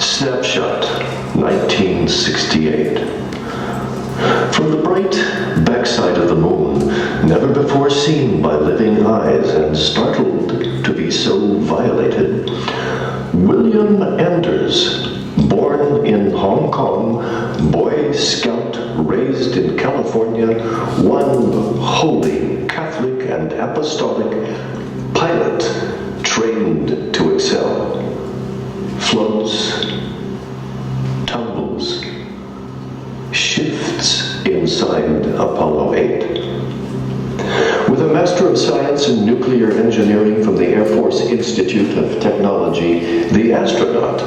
Snapshot, 1968. From the bright backside of the moon, never before seen by living eyes and startled to be so violated, William Anders, born in Hong Kong, Boy Scout raised in California, one holy Catholic and apostolic pilot trained to excel, floats, tumbles, shifts inside Apollo 8. With a Master of Science in Nuclear Engineering from the Air Force Institute of Technology, the astronaut,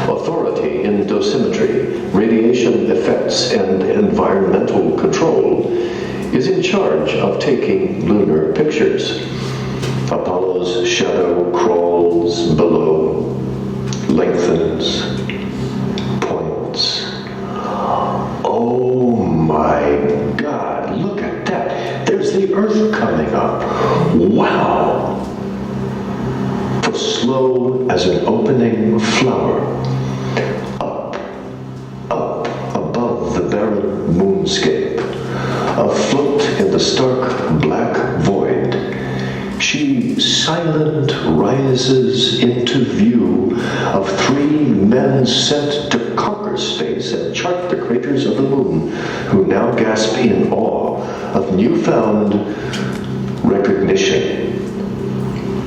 authority in dosimetry, radiation effects, and environmental control, is in charge of taking lunar pictures. Apollo's shadow crawls below, lengthens, points. Oh my God, look at that. There's the Earth coming up. Wow. For slow as an opening flower. Up, up above the barren moonscape. Afloat in the stark black void. She silent rises into view of three men sent to conquer space and chart the craters of the moon, who now gasp in awe of newfound recognition.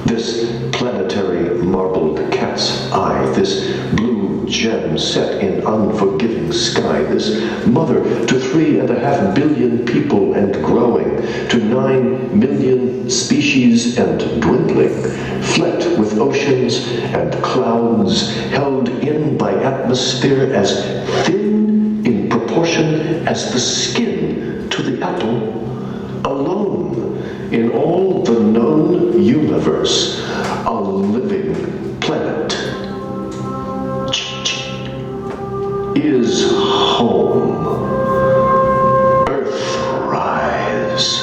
This planetary marbled cat's eye, this blue gem set in unforgiving sky, this mother to 3.5 billion people and growing, to 9 million species and dwindling, flecked with oceans and clouds, held in by atmosphere as thin in proportion as the skin to the apple, alone in all the known universe, a living planet, is home. Earthrise.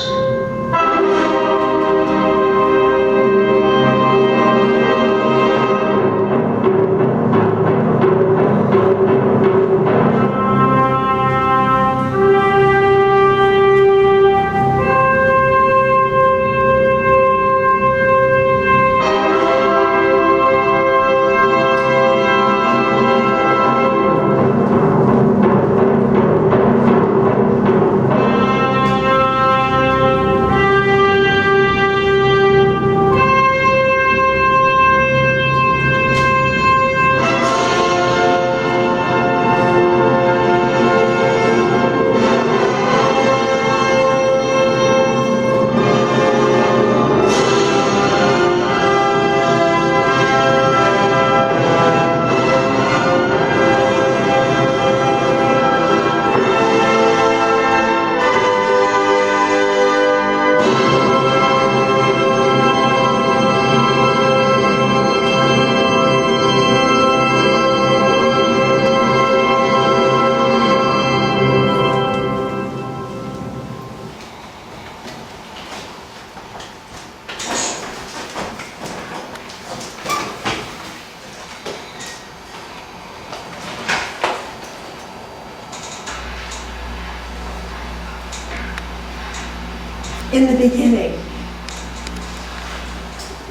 In the beginning,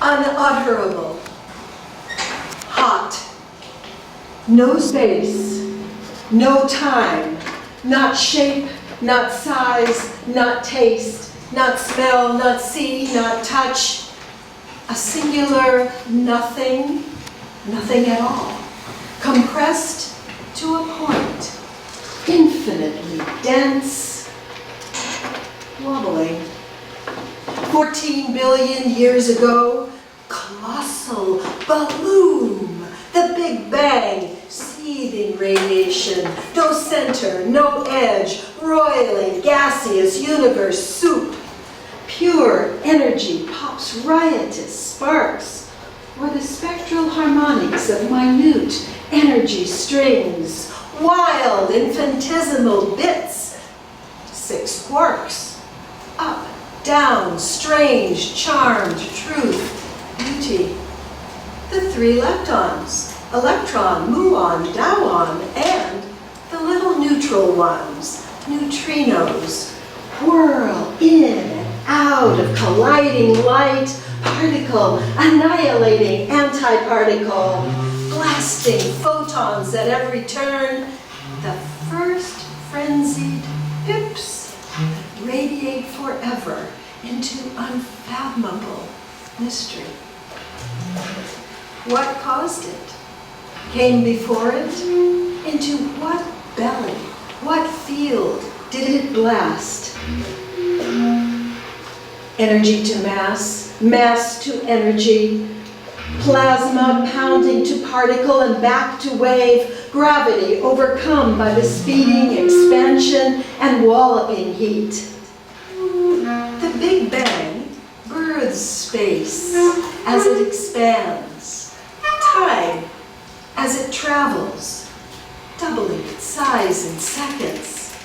unutterable, hot, no space, no time, not shape, not size, not taste, not smell, not see, not touch, a singular nothing, nothing at all, compressed to a point, infinitely dense, wobbling. 14 billion years ago, colossal balloon, the Big Bang, seething radiation, no center, no edge, roiling, gaseous universe soup. Pure energy pops riotous sparks, or the spectral harmonics of minute energy strings, wild, infinitesimal bits. 6 quarks. Up, down, strange, charmed, truth, beauty. The 3 leptons, electron, muon, tauon, and the little neutral ones, neutrinos, whirl in and out of colliding light, particle, annihilating antiparticle, blasting photons at every turn, the first frenzied pips that radiate forever into unfathomable mystery. What caused it? Came before it? Into what belly, what field did it blast? Energy to mass, mass to energy, plasma pounding to particle and back to wave, gravity overcome by the speeding expansion and walloping heat. The Big Bang births space as it expands, time as it travels, doubling its size in seconds.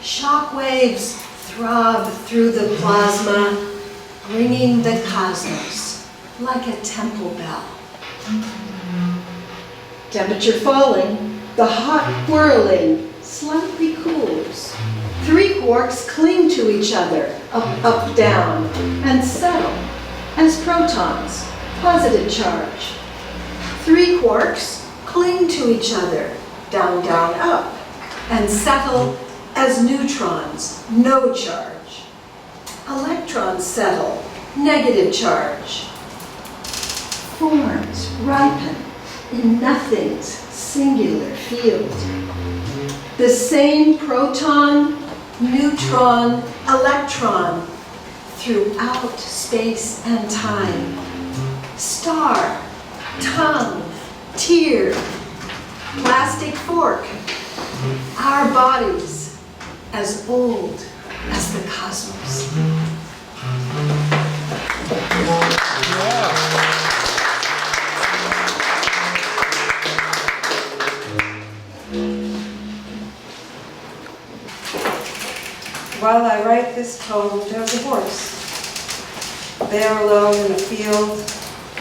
Shock waves throb through the plasma, ringing the cosmos like a temple bell. Temperature falling, the hot whirling slightly cools. 3 quarks cling to each other, up, up, down, and settle as protons, positive charge. 3 quarks cling to each other, down, down, up, and settle as neutrons, no charge. Electrons settle, negative charge. Forms ripen in nothing's singular field. The same proton, neutron, electron throughout space and time. Star, tongue, tear, plastic fork. Our bodies as old as the cosmos. While I write this poem, there's a horse. There alone in a field.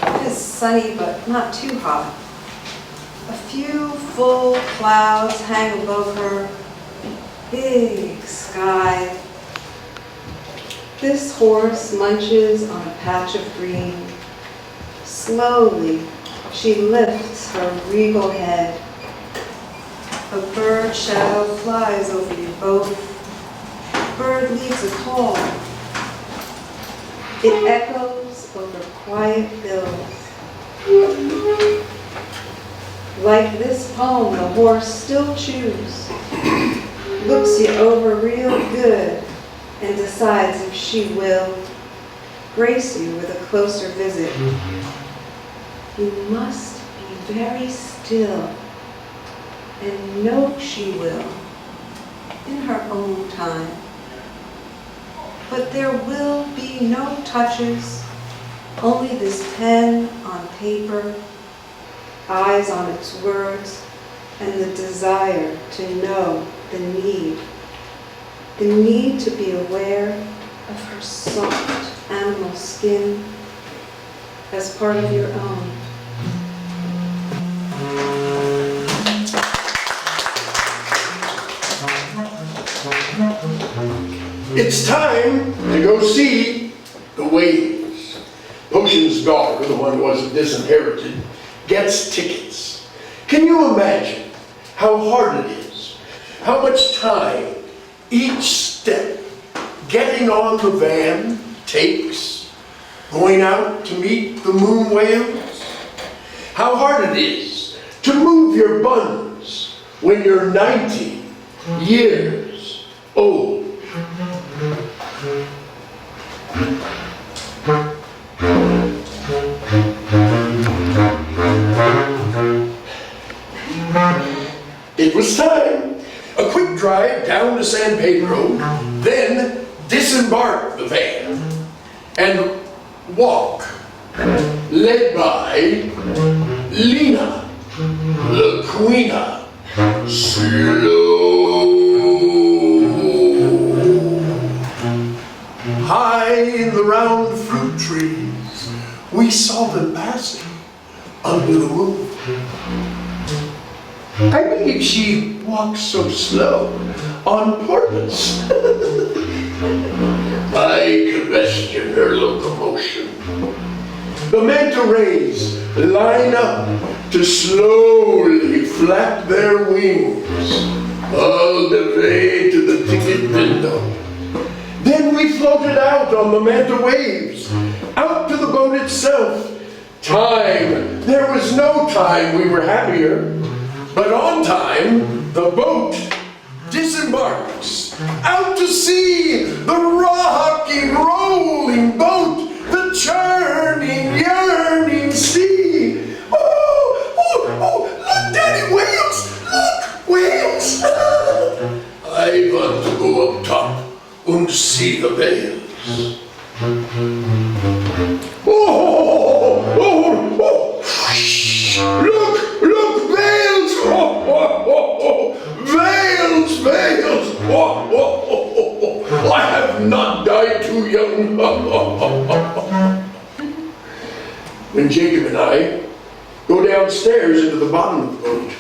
It is sunny, but not too hot. A few full clouds hang above her. Big sky. This horse munches on a patch of green. Slowly, she lifts her regal head. A bird shadow flies over you both. Bird leaves a call. It echoes over quiet hills. Like this poem, the horse still chews, looks you over real good, and decides if she will grace you with a closer visit. You must be very still, and know she will, in her own time. But there will be no touches, only this pen on paper, eyes on its words, and the desire to know the need to be aware of her soft animal skin as part of your own. It's time to go see the waves. Potion's daughter, the one who wasn't disinherited, gets tickets. Can you imagine how hard it is? How much time each step getting on the van takes? Going out to meet the moon whales? How hard it is to move your buns when you're 90 years old? It was time. A quick drive down to San Pedro, then disembark the van and walk, led by Lena, the Queena, High in the round fruit trees, we saw them passing under the moon. I believe she walked so slow on purpose. I question her locomotion. The manta rays line up to slowly flap their wings all the way to the ticket window. Then we floated out on the manta waves, out to the boat itself. Time, there was no time we were happier. But on time, the boat disembarks. Out to sea, the rocking, rolling boat, the churning, yearning sea. Oh, look, Daddy, whales! Look, whales! I want to go up top and see the whales. Look, whales! Whales! I have not died too young. When Jacob and I go downstairs into the bottom of the boat,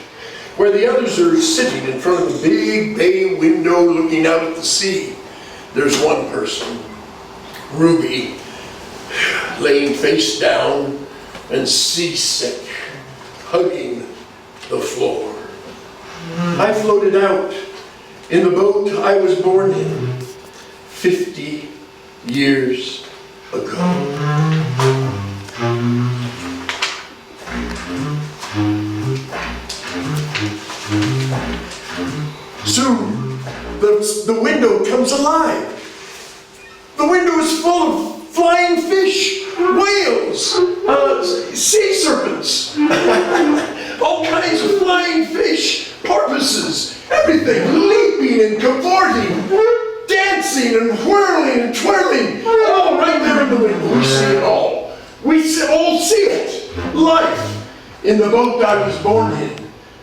where the others are sitting in front of the big bay window looking out at the sea, there's one person, Ruby, laying face down and seasick, hugging the floor. I floated out in the boat I was born in 50 years ago. Soon, the window comes alive. The window is full of flying fish, whales, sea serpents, all kinds of flying fish, porpoises, everything leaping and cavorting, dancing and whirling and twirling, all right there in the window. We see it all. We all see it. Life in the boat I was born in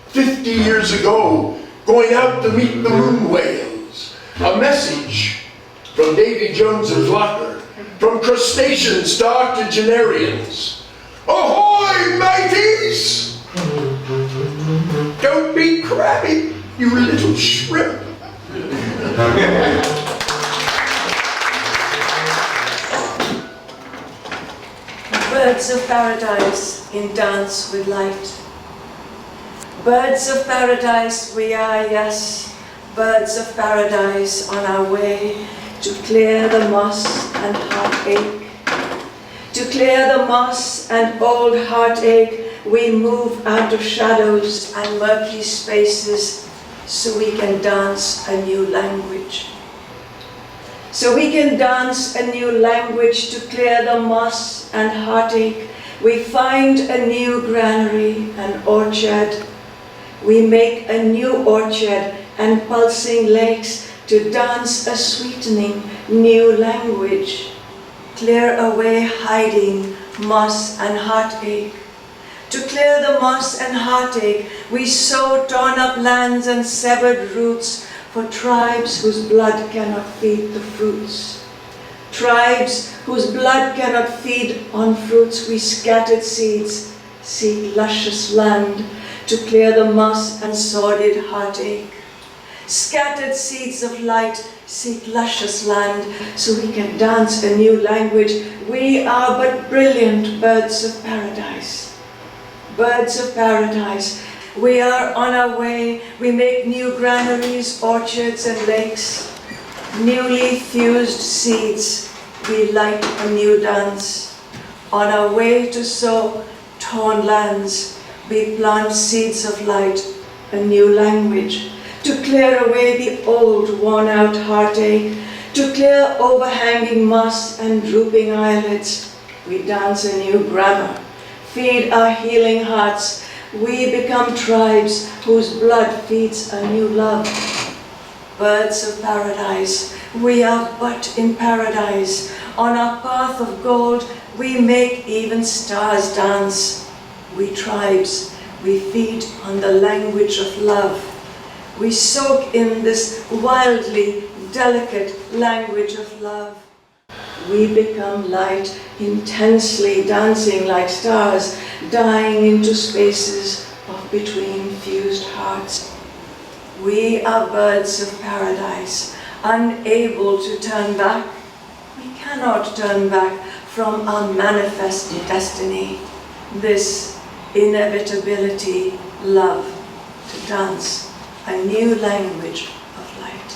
50 years ago, going out to meet the moon whales. A message from Davy Jones's locker, from crustaceans to octogenarians. Ahoy, mateys! Don't be crabby, you little shrimp. Birds of paradise in dance with light. Birds of paradise we are, yes, birds of paradise on our way to clear the moss and heartache. To clear the moss and old heartache, we move out of shadows and murky spaces so we can dance a new language. So we can dance a new language to clear the moss and heartache. We find a new granary, an orchard. We make a new orchard and pulsing lakes to dance a sweetening new language. Clear away hiding, moss and heartache. To clear the moss and heartache, we sow torn up lands and severed roots for tribes whose blood cannot feed the fruits. Tribes whose blood cannot feed on fruits, we scattered seeds, seek luscious land to clear the moss and sordid heartache. Scattered seeds of light, seek luscious land so we can dance a new language. We are but brilliant birds of paradise. Birds of paradise. We are on our way. We make new granaries, orchards and lakes. Newly fused seeds, we light a new dance. On our way to sow torn lands, we plant seeds of light, a new language. To clear away the old worn-out heartache, to clear overhanging moss and drooping eyelids, we dance a new grammar. Feed our healing hearts. We become tribes whose blood feeds a new love. Birds of paradise, we are but in paradise. On our path of gold, we make even stars dance. We tribes, we feed on the language of love. We soak in this wildly delicate language of love. We become light, intensely dancing like stars, dying into spaces of between fused hearts. We are birds of paradise, unable to turn back. We cannot turn back from our manifest destiny, this inevitability, love, to dance a new language of light.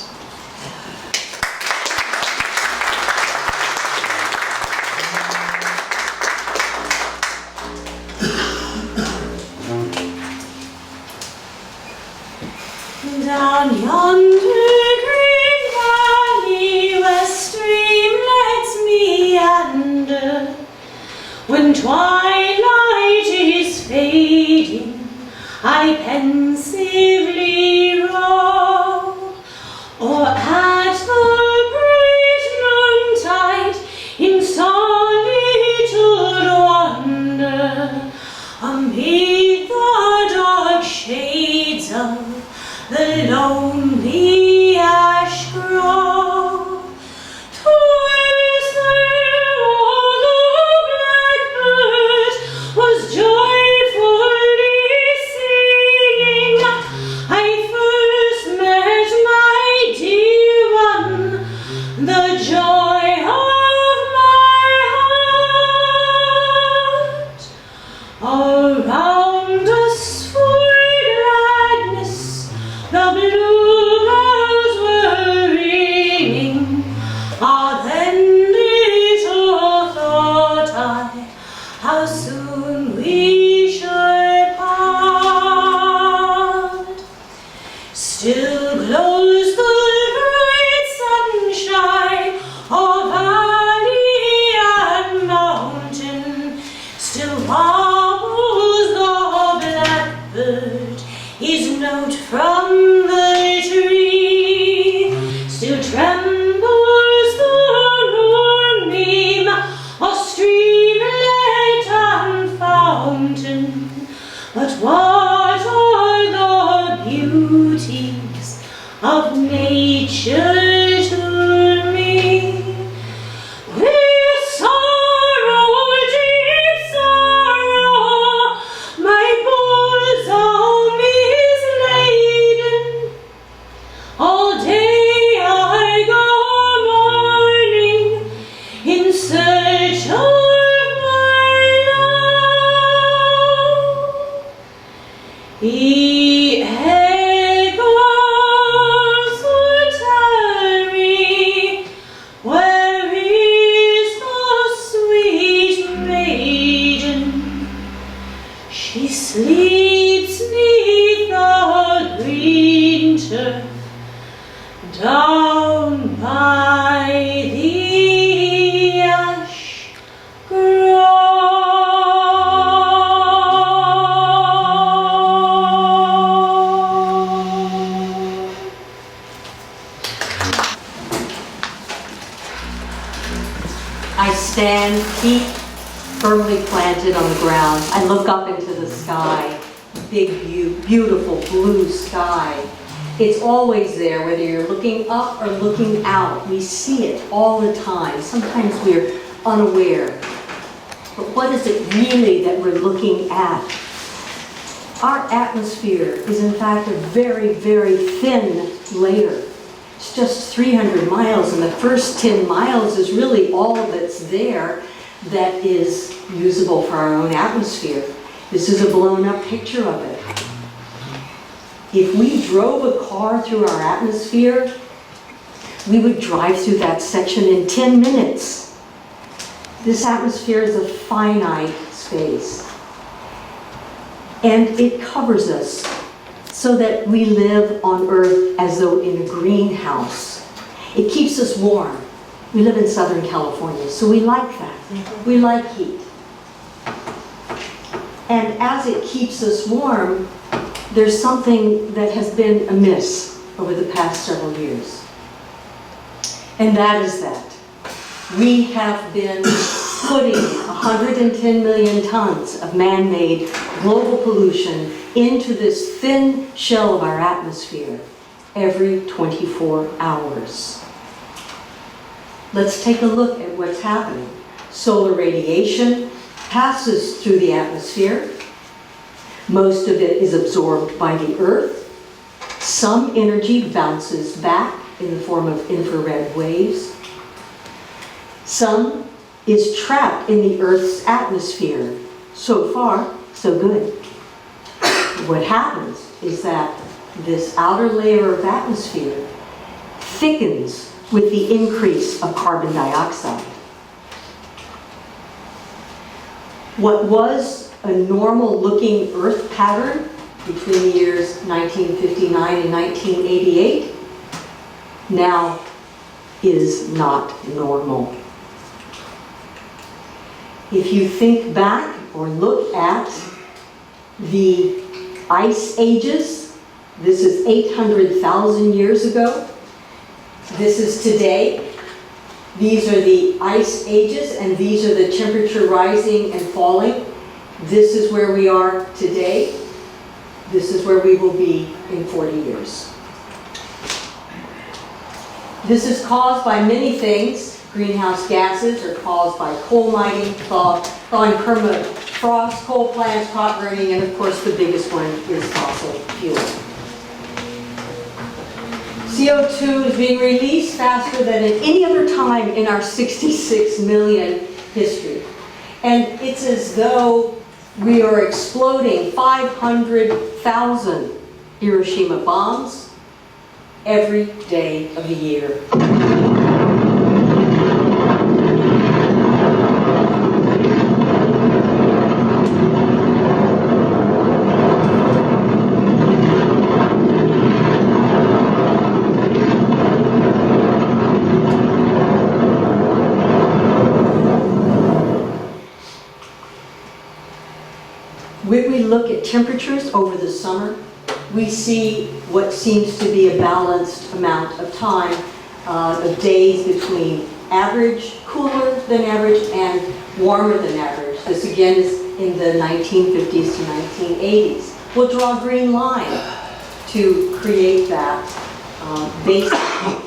Down yonder green valley where streamlets meander, when twilight is fading, I pensively roam, or at the bright noontide in solitude wander, amid the dark shades of the lonely ash grove. Twice there the blackbird was joyfully singing. I first met my dear one, the joy of my heart. Around us for gladness the bluebells were ringing. Ah, then little thought I how soon we should part. Still glows the bright sunshine of valley and mountain. Still warbles the blackbird his note from the tree. Still trembles the moonbeam of streamlet and fountain. But what are the beauties of nature to me? With sorrow, deep sorrow, my bosom is laden. All day I go mourning in search of my love. Ye echoes would tell me, where is the sweet maiden? She sleeps 'neath the green turf down by the ash grove. I stand, feet firmly planted on the ground. I look up into the sky, big, beautiful blue sky. It's always there, whether you're looking up or looking out. We see it all the time. Sometimes we're unaware. But what is it really that we're looking at? Our atmosphere is in fact a very, very thin layer. It's just 300 miles, and the first 10 miles is really all that's there that is usable for our own atmosphere. This is a blown up picture of it. If we drove a car through our atmosphere, we would drive through that section in 10 minutes. This atmosphere is a finite space. And it covers us so that we live on Earth as though in a greenhouse. It keeps us warm. We live in Southern California, so we like that. We like heat. And as it keeps us warm, there's something that has been amiss over the past several years. And that is that we have been putting 110 million tons of man-made global pollution into this thin shell of our atmosphere. every 24 hours. Let's take a look at what's happening. Solar radiation passes through the atmosphere. Most of it is absorbed by the Earth. Some energy bounces back in the form of infrared waves. Some is trapped in the Earth's atmosphere. So far, so good. What happens is that this outer layer of atmosphere thickens with the increase of carbon dioxide. What was a normal-looking Earth pattern between the years 1959 and 1988 now is not normal. If you think back or look at the ice ages, this is 800,000 years ago. This is today. These are the ice ages, and these are the temperature rising and falling. This is where we are today. This is where we will be in 40 years. This is caused by many things. Greenhouse gases are caused by coal mining, thawing permafrost, coal plants, pot burning, and of course the biggest one is fossil fuel. CO2 is being released faster than at any other time in our 66 million history. And it's as though we are exploding 500,000 Hiroshima bombs every day of the year. When we look at temperatures over the summer, we see what seems to be a balanced amount of time, of days between average, cooler than average, and warmer than average. This again is in the 1950s to 1980s. We'll draw a green line to create that baseline.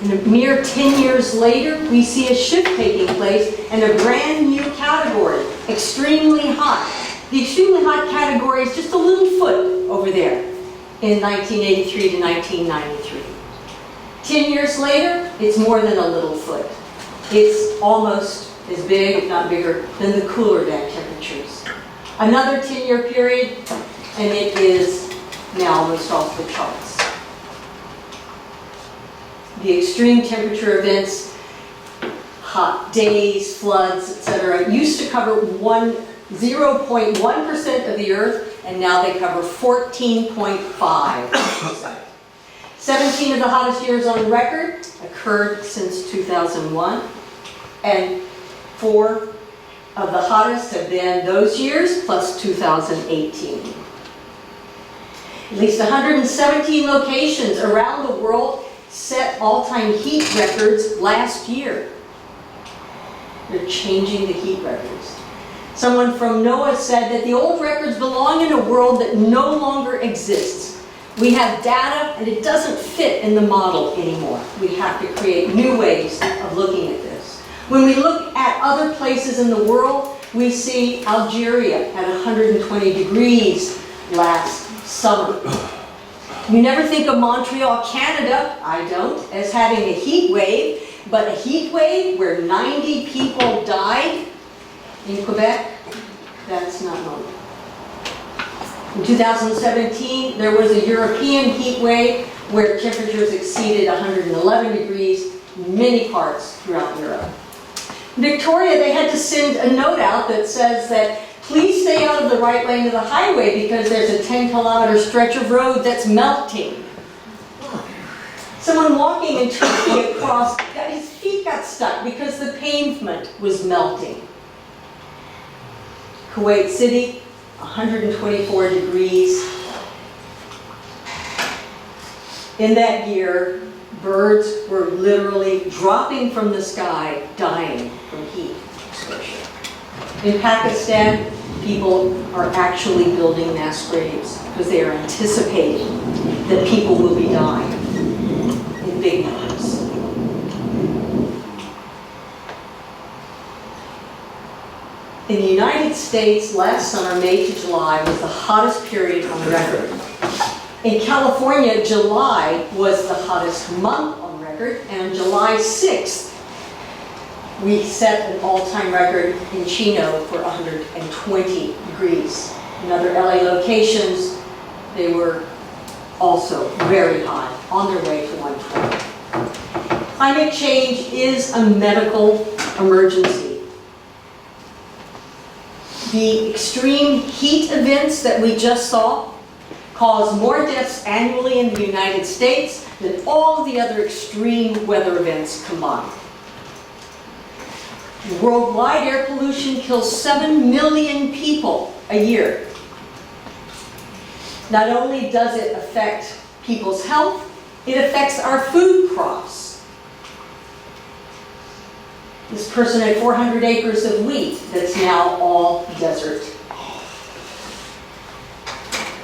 In a mere 10 years later, we see a shift taking place and a brand new category, extremely hot. The extremely hot category is just a little foot over there in 1983 to 1993. 10 years later, it's more than a little foot. It's almost as big, if not bigger, than the cooler down temperatures. Another 10-year period, and it is now almost off the charts. The extreme temperature events, hot days, floods, etc., used to cover 0.1% of the Earth, and now they cover 14.5%. 17 of the hottest years on record occurred since 2001, and 4 of the hottest have been those years, plus 2018. At least 117 locations around the world set all-time heat records last year. They're changing the heat records. Someone from NOAA said that the old records belong in a world that no longer exists. We have data and it doesn't fit in the model anymore. We have to create new ways of looking at this. When we look at other places in the world, we see Algeria at 120 degrees last summer. We never think of Montreal, Canada, I don't, as having a heat wave, but a heat wave where 90 people died in Quebec, that's not normal. In 2017, there was a European heat wave where temperatures exceeded 111 degrees in many parts throughout Europe. In Victoria, they had to send a note out that says that please stay out of the right lane of the highway because there's a 10-kilometer stretch of road that's melting. Someone walking in Turkey across, his feet got stuck because the pavement was melting. Kuwait City, 124 degrees. In that year, birds were literally dropping from the sky, dying from heat exposure. In Pakistan, people are actually building mass graves because they are anticipating that people will be dying in big numbers. In the United States, last summer, May to July, was the hottest period on record. In California, July was the hottest month on record, and on July 6th, we set an all-time record in Chino for 120 degrees. In other LA locations, they were also very hot, on their way to 120. Climate change is a medical emergency. The extreme heat events that we just saw cause more deaths annually in the United States than all of the other extreme weather events combined. Worldwide air pollution kills 7 million people a year. Not only does it affect people's health, it affects our food crops. This person had 400 acres of wheat that's now all desert.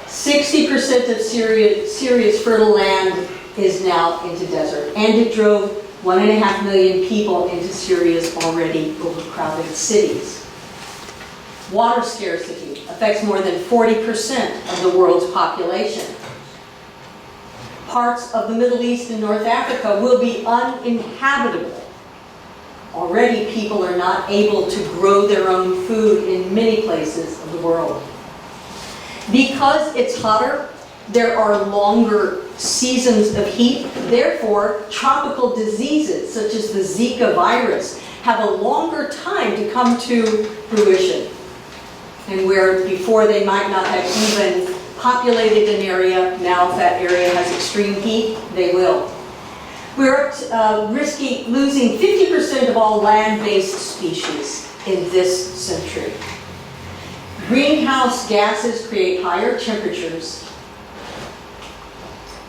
60% of Syria's fertile land is now into desert, and it drove 1.5 million people into Syria's already overcrowded cities. Water scarcity affects more than 40% of the world's population. Parts of the Middle East and North Africa will be uninhabitable. Already people are not able to grow their own food in many places of the world. Because it's hotter, there are longer seasons of heat. Therefore, tropical diseases such as the Zika virus have a longer time to come to fruition. And where before they might not have even populated an area, now if that area has extreme heat, they will. We're risking losing 50% of all land-based species in this century. Greenhouse gases create higher temperatures.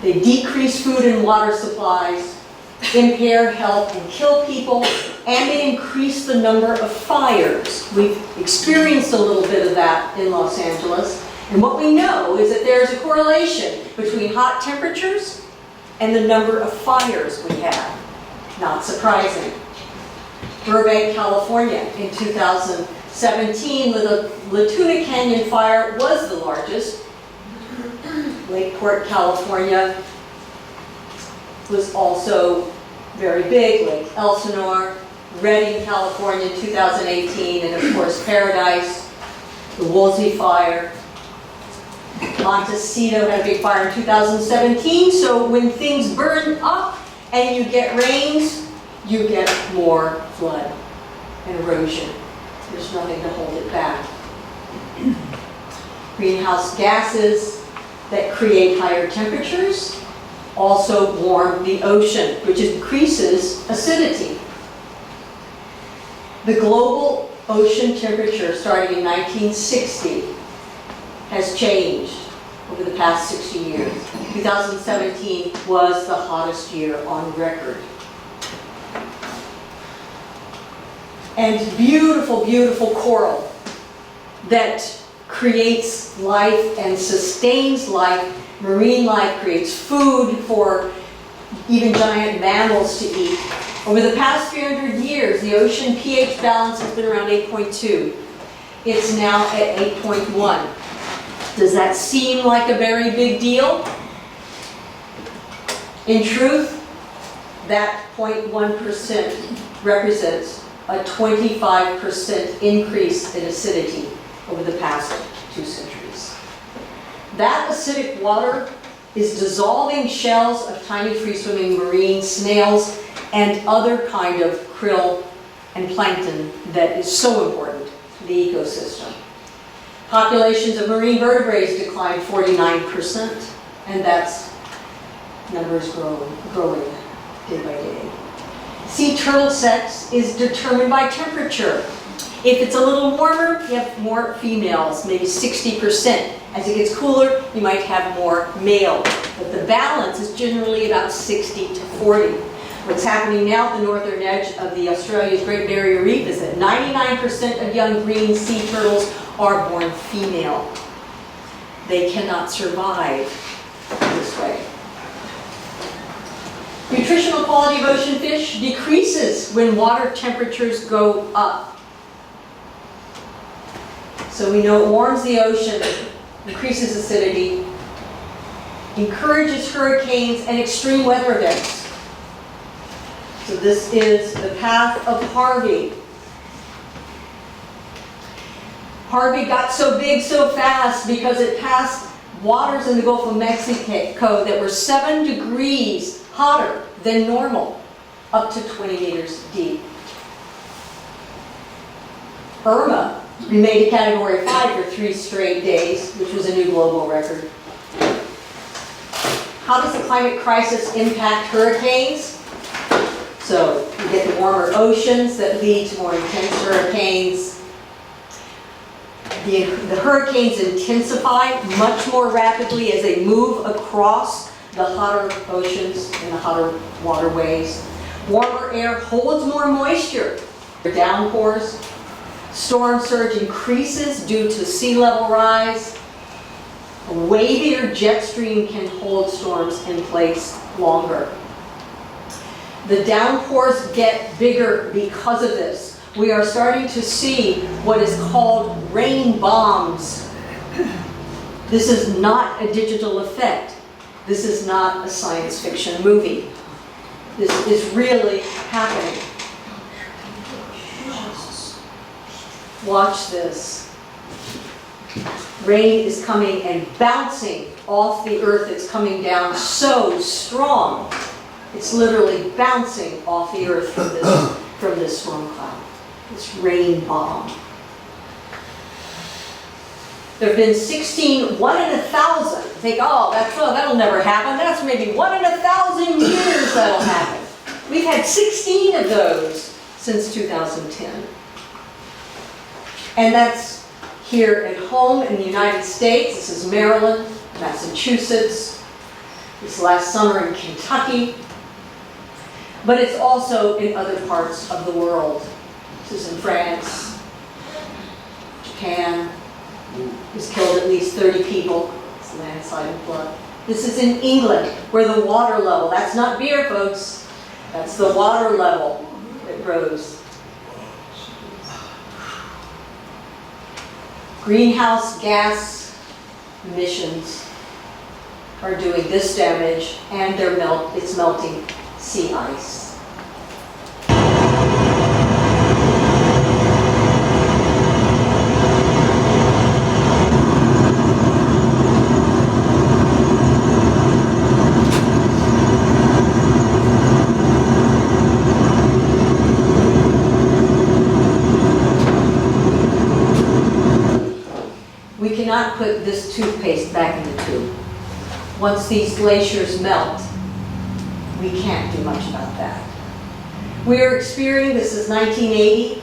They decrease food and water supplies, impair health and kill people, and they increase the number of fires. We've experienced a little bit of that in Los Angeles. And what we know is that there's a correlation between hot temperatures and the number of fires we have. Not surprising. Burbank, California, in 2017, the Latuna Canyon fire was the largest. Lakeport, California was also very big. Lake Elsinore, Redding, California, 2018, and of course Paradise, the Woolsey fire. Montecito had a big fire in 2017, so when things burn up and you get rains, you get more flood and erosion. There's nothing to hold it back. Greenhouse gases that create higher temperatures also warm the ocean, which increases acidity. The global ocean temperature starting in 1960 has changed over the past 60 years. 2017 was the hottest year on record. And beautiful, beautiful coral that creates life and sustains life. Marine life creates food for even giant mammals to eat. Over the past 300 years, the ocean pH balance has been around 8.2. It's now at 8.1. Does that seem like a very big deal? In truth, that 0.1% represents a 25% increase in acidity over the past 2 centuries. That acidic water is dissolving shells of tiny free-swimming marine snails and other kind of krill and plankton that is so important to the ecosystem. Populations of marine vertebrates declined 49%, and that's numbers growing day by day. Sea turtle sex is determined by temperature. If it's a little warmer, you have more females, maybe 60%. As it gets cooler, you might have more male. But the balance is generally about 60 to 40. What's happening now at the northern edge of the Australia's Great Barrier Reef is that 99% of young green sea turtles are born female. They cannot survive this way. Nutritional quality of ocean fish decreases when water temperatures go up. So we know it warms the ocean, increases acidity, encourages hurricanes and extreme weather events. So this is the path of Harvey. Harvey got so big so fast because it passed waters in the Gulf of Mexico that were 7 degrees hotter than normal, up to 20 meters deep. Irma remained a Category 5 for 3 straight days, which was a new global record. How does the climate crisis impact hurricanes? So you get the warmer oceans that lead to more intense hurricanes. The hurricanes intensify much more rapidly as they move across the hotter oceans and the hotter waterways. Warmer air holds more moisture. Downpours. Storm surge increases due to sea level rise. A wavier jet stream can hold storms in place longer. The downpours get bigger because of this. We are starting to see what is called rain bombs. This is not a digital effect. This is not a science fiction movie. This is really happening. Watch this. Rain is coming and bouncing off the earth. It's coming down so strong. It's literally bouncing off the earth from this storm cloud. This rain bomb. There have been 16, 1 in 1,000. Think, that'll never happen. That's maybe 1 in 1,000 years that'll happen. We've had 16 of those since 2010. And that's here at home in the United States. This is Maryland, Massachusetts. This last summer in Kentucky. But it's also in other parts of the world. This is in France, Japan. It's killed at least 30 people. It's landslide and flood. This is in England, where the water level, that's not beer, folks. That's the water level that rose. Greenhouse gas emissions are doing this damage, and it's melting sea ice. We cannot put this toothpaste back in the tube. Once these glaciers melt, we can't do much about that. We are experiencing, this is 1980,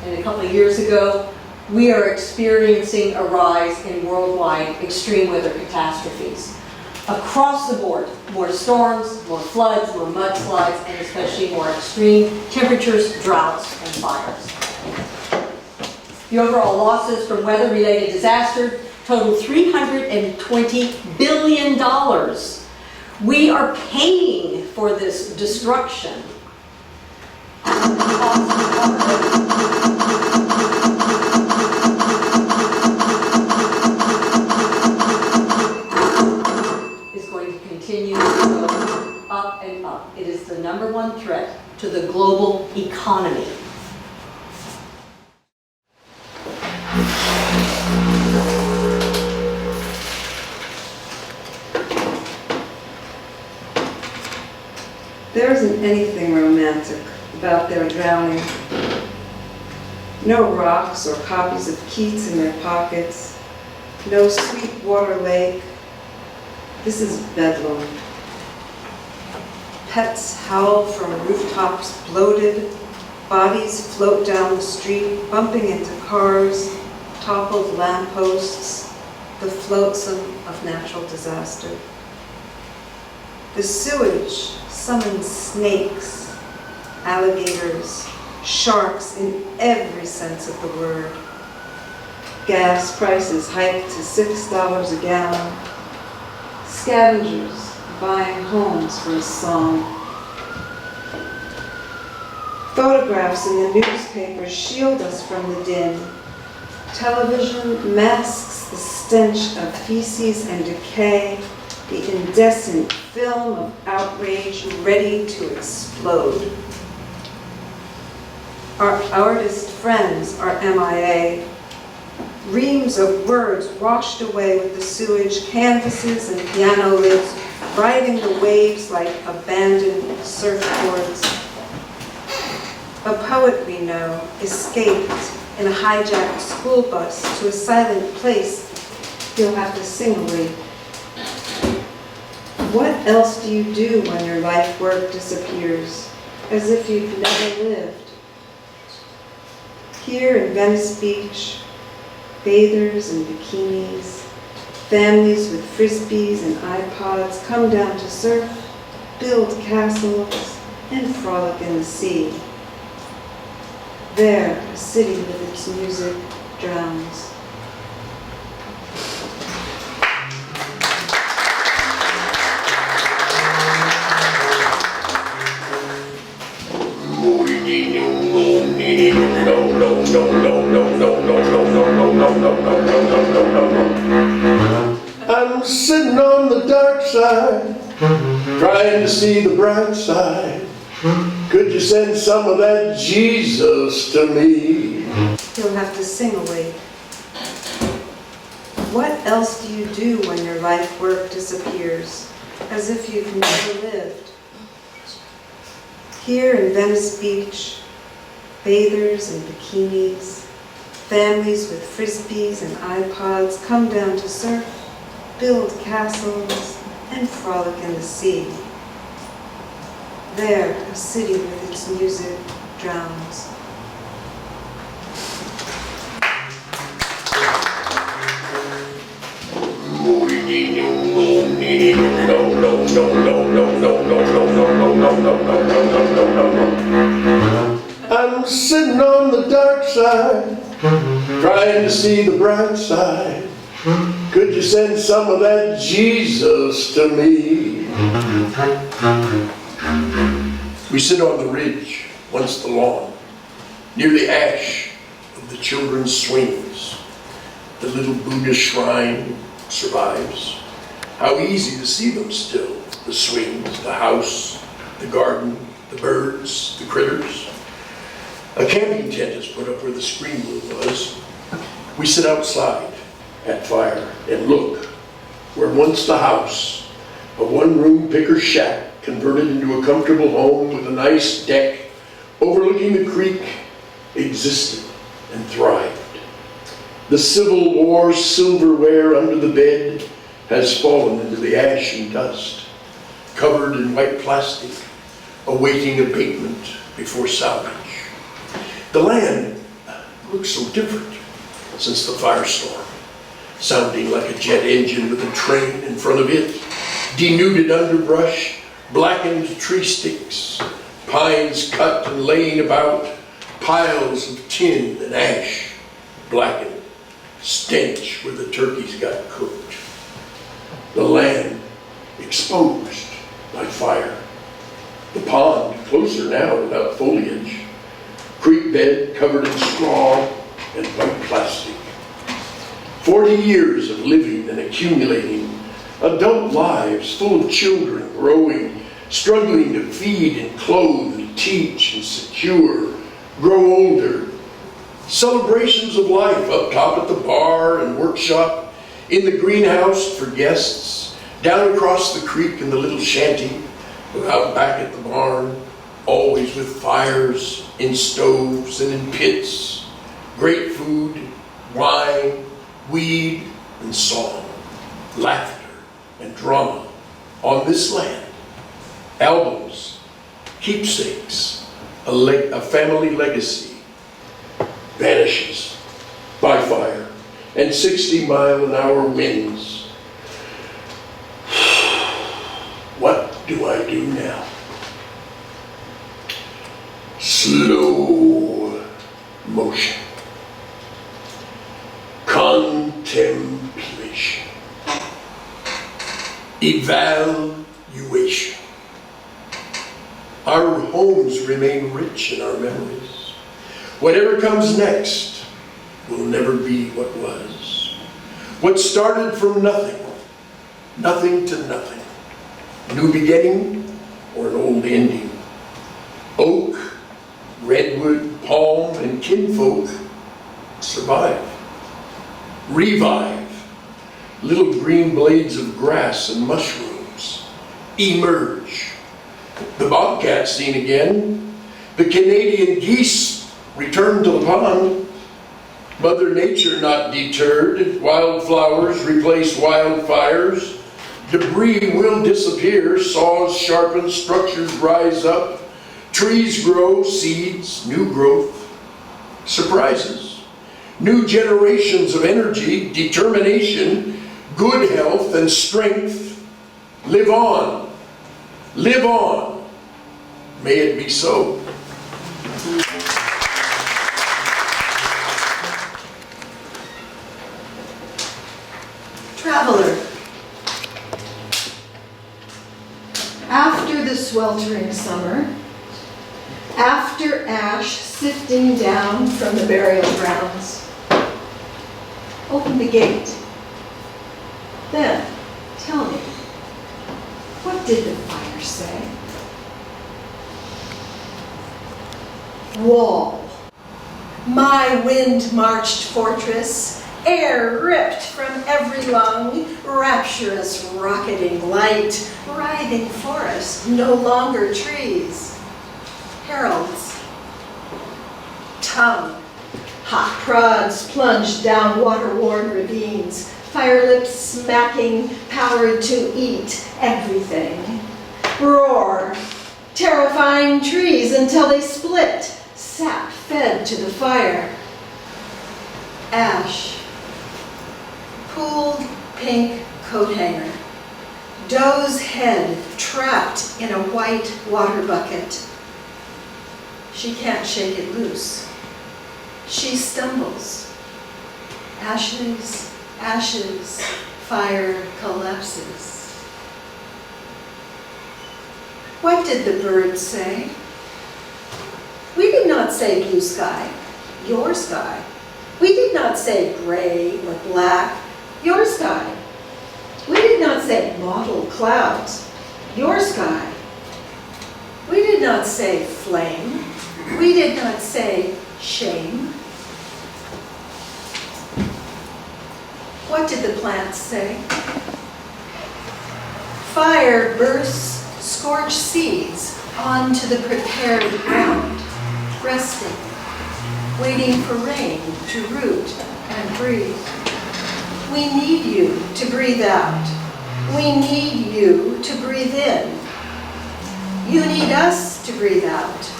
and a couple of years ago, we are experiencing a rise in worldwide extreme weather catastrophes. Across the board, more storms, more floods, more mudslides, and especially more extreme temperatures, droughts, and fires. The overall losses from weather-related disaster total $320 billion. We are paying for this destruction. Is going to continue to go up and up. It is the #1 threat to the global economy. There isn't anything romantic about their drowning. No rocks or copies of Keats in their pockets. No sweet water lake. This is bedlam. Pets howl from rooftops bloated. Bodies float down the street, bumping into cars, toppled lampposts, the flotsam of natural disaster. The sewage summons snakes, alligators, sharks in every sense of the word. Gas prices hiked to $6 a gallon. Scavengers buying homes for a song. Photographs in the newspapers shield us from the din. Television masks the stench of feces and decay, the indecent film of outrage ready to explode. Our artist friends are MIA. Reams of words washed away with the sewage, canvases and piano lids, riding the waves like abandoned surfboards. A poet we know escaped in a hijacked school bus to a silent place. He'll have to sing away. What else do you do when your life work disappears, as if you've never lived? Here in Venice Beach, bathers in bikinis, families with frisbees and iPods come down to surf, build castles, and frolic in the sea. There, a city with its music drowns. I'm sitting on the dark side, trying to see the bright side. Could you send some of that Jesus to me? He'll have to sing away. What else do you do when your life work disappears, as if you've never lived? Here in Venice Beach, bathers in bikinis, families with frisbees and iPods come down to surf, build castles, and frolic in the sea. There, a city with its music drowns. I'm sitting on the dark side, trying to see the bright side. Could you send some of that Jesus to me? We sit on the ridge, once the lawn, near the ash of the children's swings. The little Buddha shrine survives. How easy to see them still, the swings, the house, the garden, the birds, the critters. A camping tent is put up where the screen room was. We sit outside at fire and look where once the house, a one-room picker shack converted into a comfortable home with a nice deck overlooking the creek, existed and thrived. The Civil War silverware under the bed has fallen into the ash and dust, covered in white plastic, awaiting abatement before salvage. The land looks so different since the firestorm, sounding like a jet engine with a train in front of it, denuded underbrush, blackened tree sticks, pines cut and laying about, piles of tin and ash, blackened, stench where the turkeys got cooked. The land exposed by fire. The pond closer now without foliage. Creek bed covered in straw and white plastic. 40 years of living and accumulating, adult lives full of children growing, struggling to feed and clothe and teach and secure, grow older. Celebrations of life up top at the bar and workshop, in the greenhouse for guests, down across the creek in the little shanty, out back at the barn, always with fires, in stoves and in pits, great food, wine, weed and song, laughter and drama on this land. Albums, keepsakes, a family legacy, vanishes by fire and 60-mile-an-hour winds. What do I do now? Slow motion. imagination. Evaluation. Our homes remain rich in our memories. Whatever comes next will never be what was. What started from nothing, nothing to nothing. New beginning or an old ending. Oak, redwood, palm, and kinfolk survive. Revive. Little green blades of grass and mushrooms emerge. The bobcat seen again. The Canadian geese return to the pond. Mother Nature not deterred. Wildflowers replace wildfires. Debris will disappear. Saws sharpen, structures rise up. Trees grow, seeds, new growth. Surprises. New generations of energy, determination, good health and strength. Live on. Live on. May it be so. Traveler. After the sweltering summer, after ash sifting down from the burial grounds, open the gate. Then, tell me, what did the fire say? Wall, my wind-marched fortress, air ripped from every lung, rapturous rocketing light, writhing forest, no longer trees. Heralds, tongue, hot prods plunged down water-worn ravines, fire lips smacking, powered to eat everything. Roar, terrifying trees until they split, sap fed to the fire. Ash, pooled pink coat hanger, doe's head trapped in a white water bucket. She can't shake it loose. She stumbles. Ashes, ashes, fire collapses. What did the bird say? We did not say blue sky, your sky. We did not say gray or black, your sky. We did not say mottled clouds, your sky. We did not say flame. We did not say shame. What did the plants say? Fire bursts scorched seeds onto the prepared ground, resting, waiting for rain to root and breathe. We need you to breathe out. We need you to breathe in. You need us to breathe out.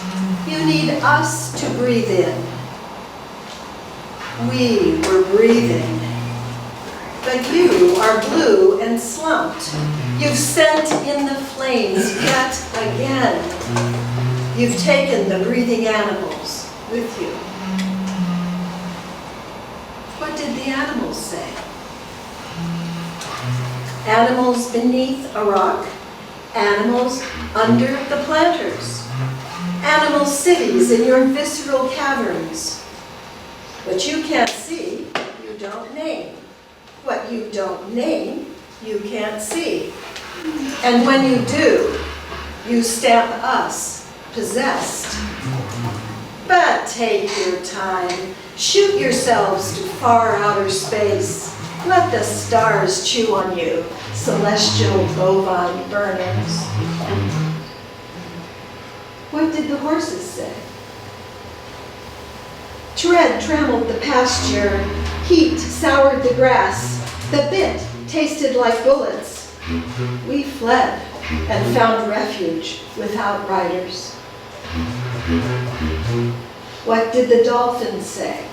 You need us to breathe in. We were breathing. But you are blue and slumped. You've sent in the flames yet again. You've taken the breathing animals with you. What did the animals say? Animals beneath a rock, animals under the planters, animal cities in your visceral caverns. What you can't see, you don't name. What you don't name, you can't see. And when you do, you stamp us possessed. But take your time. Shoot yourselves to far outer space. Let the stars chew on you, celestial bovine burners. What did the horses say? Tread trammeled the pasture, heat soured the grass, the bit tasted like bullets. We fled and found refuge without riders. What did the dolphins say?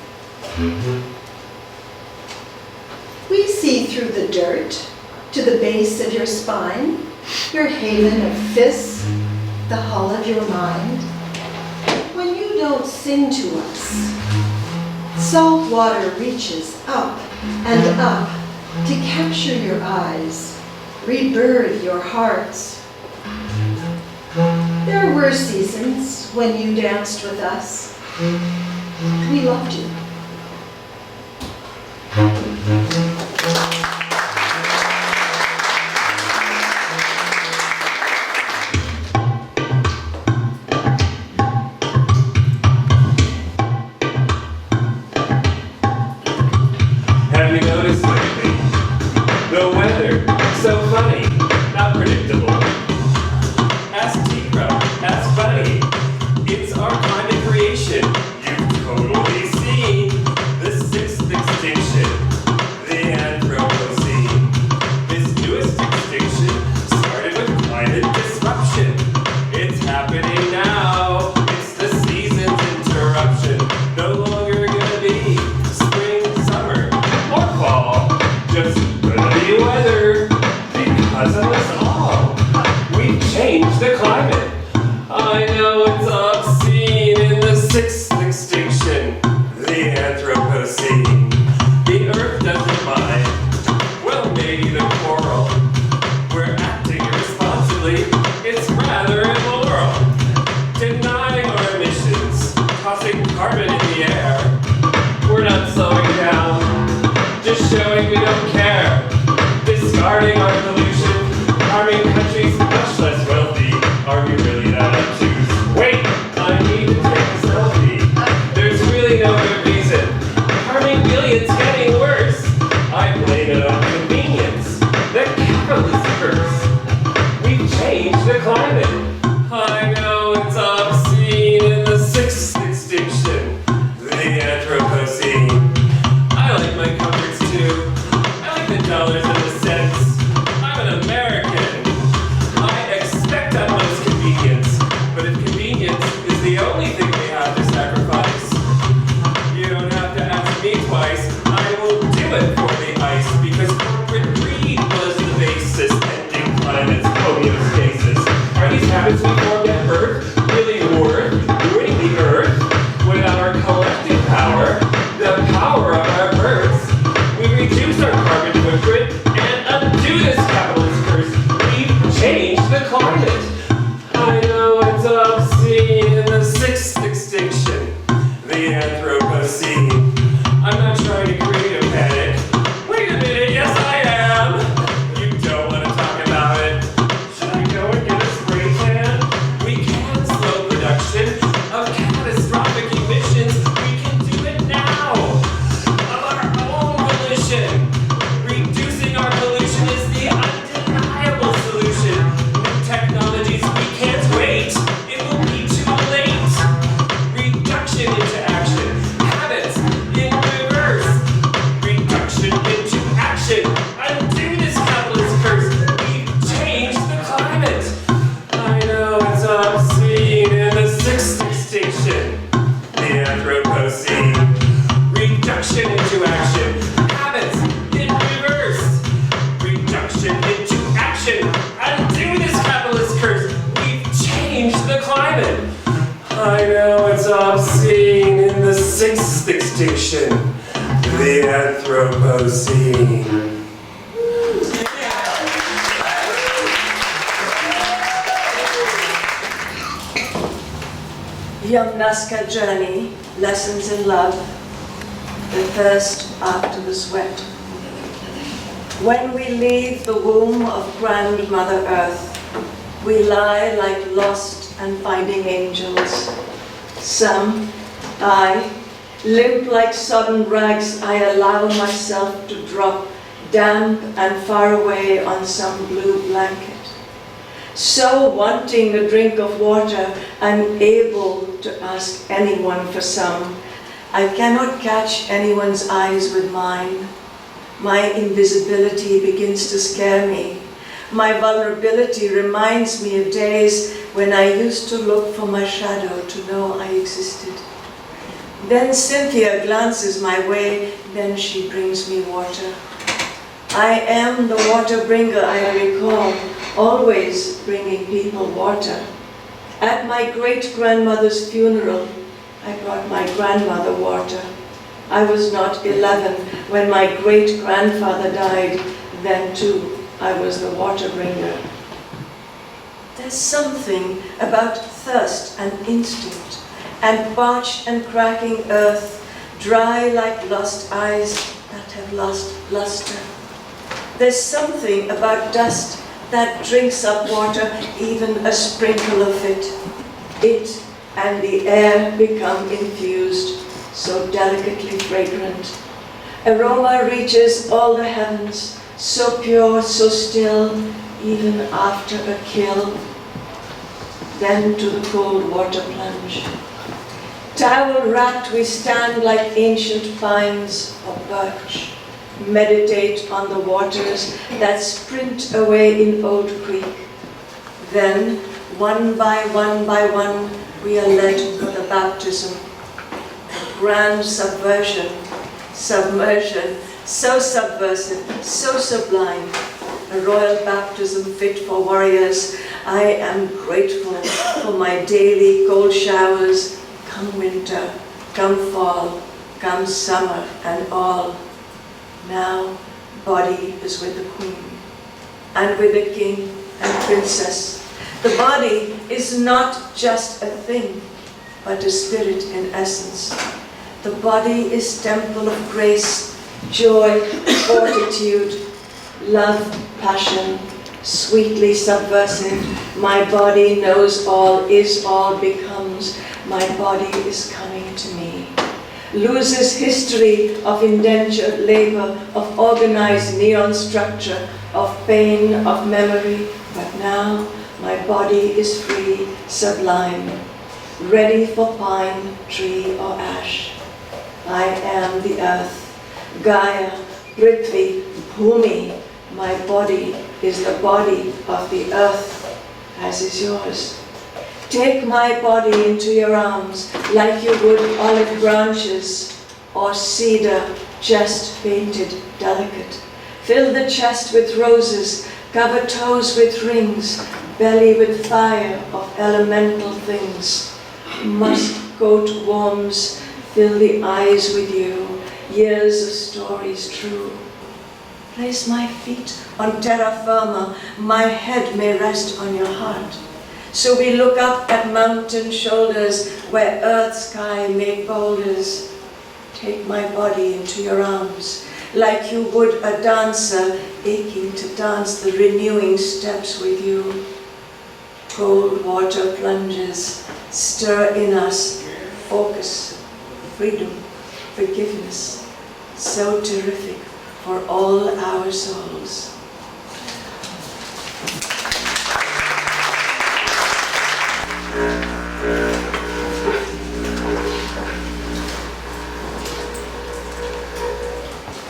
We see through the dirt to the base of your spine, your haven of fists, the hull of your mind. When you don't sing to us, salt water reaches up and up to capture your eyes, rebirth your hearts. There were seasons when you danced with us. We loved you. Have you noticed lately? The weather, so funny, not predictable. Ask T-Crow, ask Buddy. It's our kind of creation. You've totally seen the sixth extinction, the Anthropocene. This newest extinction started with climate disruption. It's happening now. It's the season's interruption. No longer gonna be spring, summer, or fall. Just gonna be weather because of us all. We've changed the climate. I know it's obscene in the sixth extinction, the Anthropocene. The earth doesn't mind. Well, maybe the coral. We're acting irresponsibly. It's rather immoral. Denying our emissions, tossing carbon in the air. We're not slowing down, just showing we don't care. Discarding our pollution, harming countries much less wealthy. Are we really that obtuse? Wait, I need to take a selfie. There's really no good reason. Harming billions getting worse. I blame it on convenience. The capitalist curse. We've changed the climate. I know it's obscene in the sixth extinction, the Anthropocene. I like my comforts too. I like the dollars and the cents. I'm an American. I expect utmost convenience, but if convenience is the only thing we have to sacrifice, you don't have to ask me twice. I will do it for the ice, because corporate greed was the basis, ending climate's homeostasis. Are these habits we formed at birth really worth ruining the earth? Without our collective power, the power of our births, we reduce our carbon footprint and undo this capitalist curse. We've changed the climate. I know it's obscene in the sixth extinction, the Anthropocene. I'm not trying to create a panic. Wait a minute, yes I am. You don't want to talk about it. Should I go and get a spray tan? We can slow production of catastrophic emissions. We can do it now. Of our own volition. Reducing our pollution is the undeniable solution. New technologies, we can't wait. It will be too late. Reduction into action. Habits in reverse. Reduction into action. Undo this capitalist curse. We've changed the climate. I know it's obscene in the sixth extinction, the Anthropocene. Reduction into action. Habits in reverse. Reduction into action. Undo this capitalist curse. We've changed the climate. I know it's obscene in the sixth extinction, the Anthropocene. Young Nazca journey, lessons in love, the thirst after the sweat. When we leave the womb of grandmother Earth, we lie like lost and finding angels. Some, I, limp like sodden rags, I allow myself to drop damp and far away on some blue blanket. So wanting a drink of water, I'm able to ask anyone for some. I cannot catch anyone's eyes with mine. My invisibility begins to scare me. My vulnerability reminds me of days when I used to look for my shadow to know I existed. Then Cynthia glances my way, then she brings me water. I am the water bringer, I recall, always bringing people water. At my great-grandmother's funeral, I brought my grandmother water. I was not 11 when my great-grandfather died. Then too, I was the water bringer. There's something about thirst and instinct, and parched and cracking earth, dry like lost eyes that have lost luster. There's something about dust that drinks up water, even a sprinkle of it. It and the air become infused, so delicately fragrant. Aroma reaches all the heavens, so pure, so still, even after a kill. Then to the cold water plunge. Towel-wrapped we stand like ancient pines or birch, meditate on the waters that sprint away in Old Creek. Then, one by one, we are led to the baptism. A grand submersion, so subversive, so sublime. A royal baptism fit for warriors. I am grateful for my daily cold showers. Come winter, come fall, come summer and all. Now, body is with the queen, and with the king and princess. The body is not just a thing, but a spirit in essence. The body is temple of grace, joy, fortitude, love, passion, sweetly subversive. My body knows all, is all, becomes. My body is coming to me. Loses history of indentured labor, of organized neon structure, of pain, of memory. But now my body is free, sublime, ready for pine, tree, or ash. I am the earth, Gaia, Prithvi, Bhumi. My body is the body of the earth, as is yours. Take my body into your arms like you would olive branches or cedar just painted delicate. Fill the chest with roses, cover toes with rings, belly with fire of elemental things. Musk coat warms, fill the eyes with you, years of stories true. Place my feet on terra firma, my head may rest on your heart. So we look up at mountain shoulders where earth sky make boulders. Take my body into your arms like you would a dancer aching to dance the renewing steps with you. Cold water plunges, stir in us focus, freedom, forgiveness, so terrific for all our souls.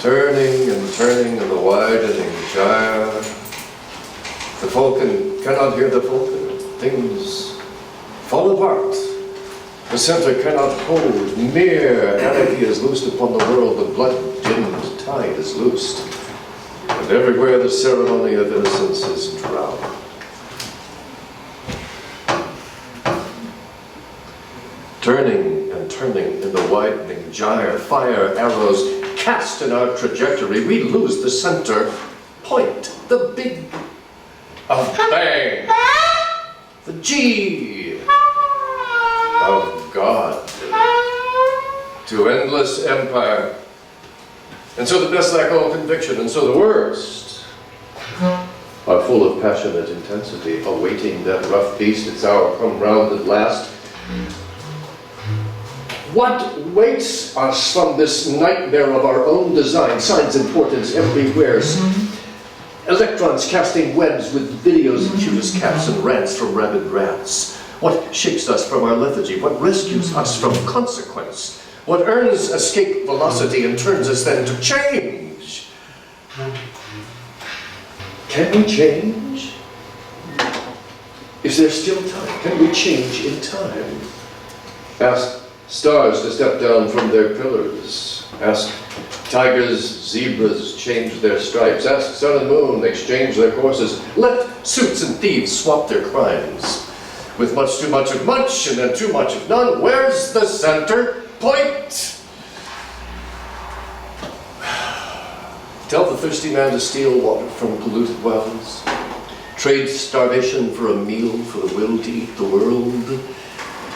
Turning and turning in the widening gyre. The falcon cannot hear the falcon. Things fall apart. The center cannot hold. Mere anarchy is loosed upon the world. The blood-dimmed tide is loosed. And everywhere the ceremony of innocence is drowned. Turning and turning in the widening gyre, fire arrows cast in our trajectory, we lose the center point, the big of bang, the G of God, to endless empire. And so the best lack all conviction, and so the worst are full of passionate intensity, awaiting that rough beast, its hour come round at last. What waits us from this nightmare of our own design? Signs and portents everywhere. Electrons casting webs with videos of cutest cats and rants from rabid rats. What shakes us from our lethargy? What rescues us from consequence? What earns escape velocity and turns us then to change? Can we change? Is there still time? Can we change in time? Ask stars to step down from their pillars. Ask tigers, zebras change their stripes. Ask sun and moon exchange their courses. Let suits and thieves swap their crimes. With much too much of much and then too much of none, where's the center point? Tell the thirsty man to steal water from polluted wells. Trade starvation for a meal for the will to eat the world.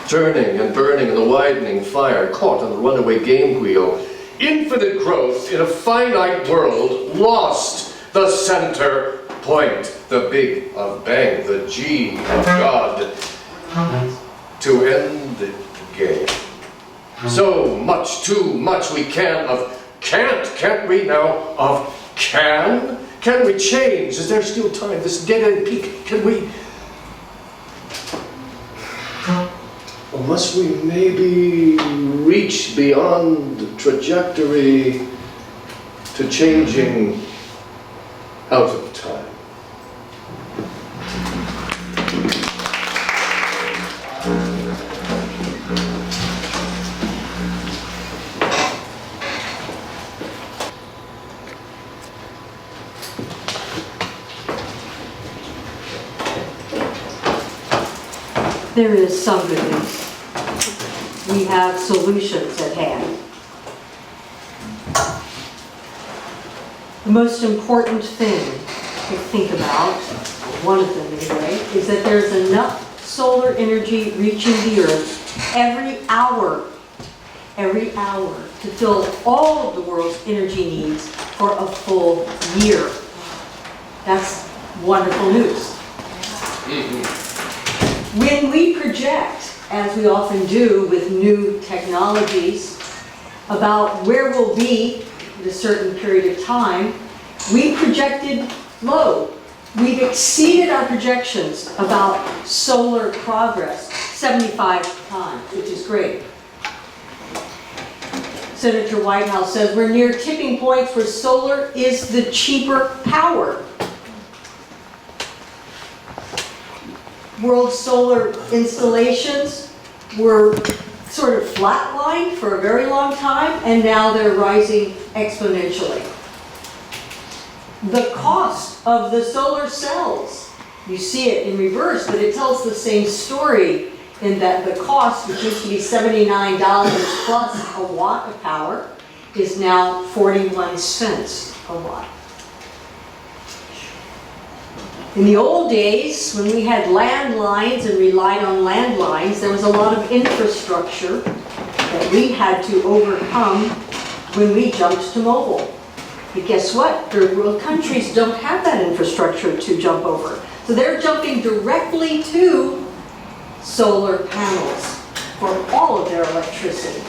Turning and burning in the widening fire, caught on the runaway game wheel. Infinite growth in a finite world, lost the center point. The big of bang, the G of God. To end the game. So much, too much we can of can't we now of can? Can we change? Is there still time? This dead-end peak, can we? Or must we maybe reach beyond the trajectory to changing out of time? There is some good news. We have solutions at hand. The most important thing to think about, one of them anyway, is that there's enough solar energy reaching the Earth every hour to fill all of the world's energy needs for a full year. That's wonderful news. When we project, as we often do with new technologies, about where we'll be at a certain period of time, we projected low. We've exceeded our projections about solar progress 75 times, which is great. Senator Whitehouse says we're near tipping points where solar is the cheaper power. World solar installations were sort of flatlined for a very long time, and now they're rising exponentially. The cost of the solar cells, you see it in reverse, but it tells the same story in that the cost, which used to be $79 plus a watt of power, is now 41 cents a watt. In the old days, when we had landlines and relied on landlines, there was a lot of infrastructure that we had to overcome when we jumped to mobile. But guess what? Third world countries don't have that infrastructure to jump over. So they're jumping directly to solar panels for all of their electricity.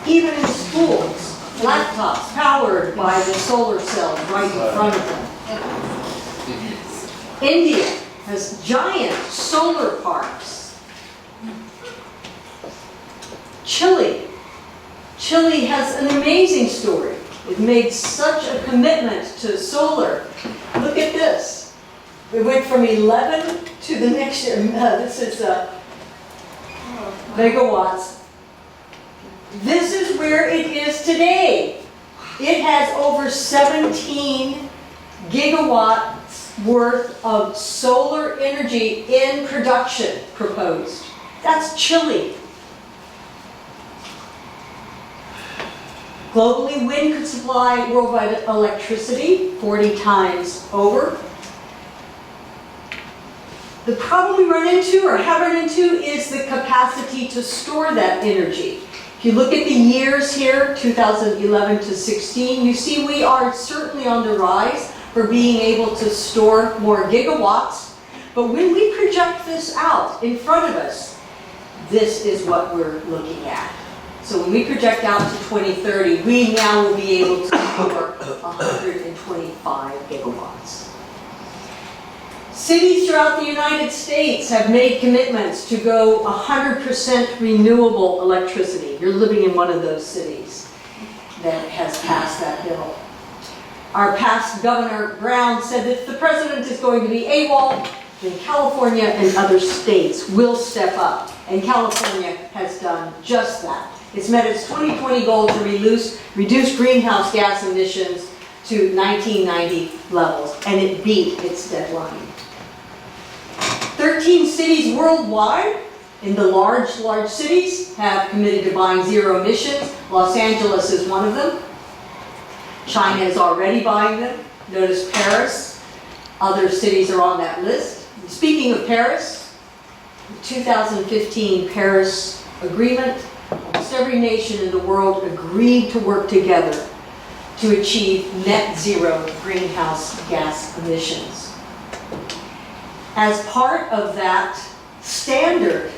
Even in schools, laptops powered by the solar cells right in front of them. India has giant solar parks. Chile has an amazing story. It made such a commitment to solar. Look at this. We went from 11 to the next year. This is megawatts. This is where it is today. It has over 17 gigawatts worth of solar energy in production proposed. That's Chile. Globally, wind could supply worldwide electricity 40 times over. The problem we run into, or have run into, is the capacity to store that energy. If you look at the years here, 2011 to 16, you see we are certainly on the rise for being able to store more gigawatts. But when we project this out in front of us, this is what we're looking at. So when we project out to 2030, we now will be able to store 125 gigawatts. Cities throughout the United States have made commitments to go 100% renewable electricity. You're living in one of those cities that has passed that bill. Our past Governor Brown said that if the president is going to be AWOL, then California and other states will step up. And California has done just that. It's met its 2020 goal to reduce greenhouse gas emissions to 1990 levels, and it beat its deadline. 13 cities worldwide in the large cities have committed to buying zero emissions. Los Angeles is one of them. China is already buying them. Notice Paris. Other cities are on that list. Speaking of Paris, the 2015 Paris Agreement, almost every nation in the world agreed to work together to achieve net zero greenhouse gas emissions. As part of that standard,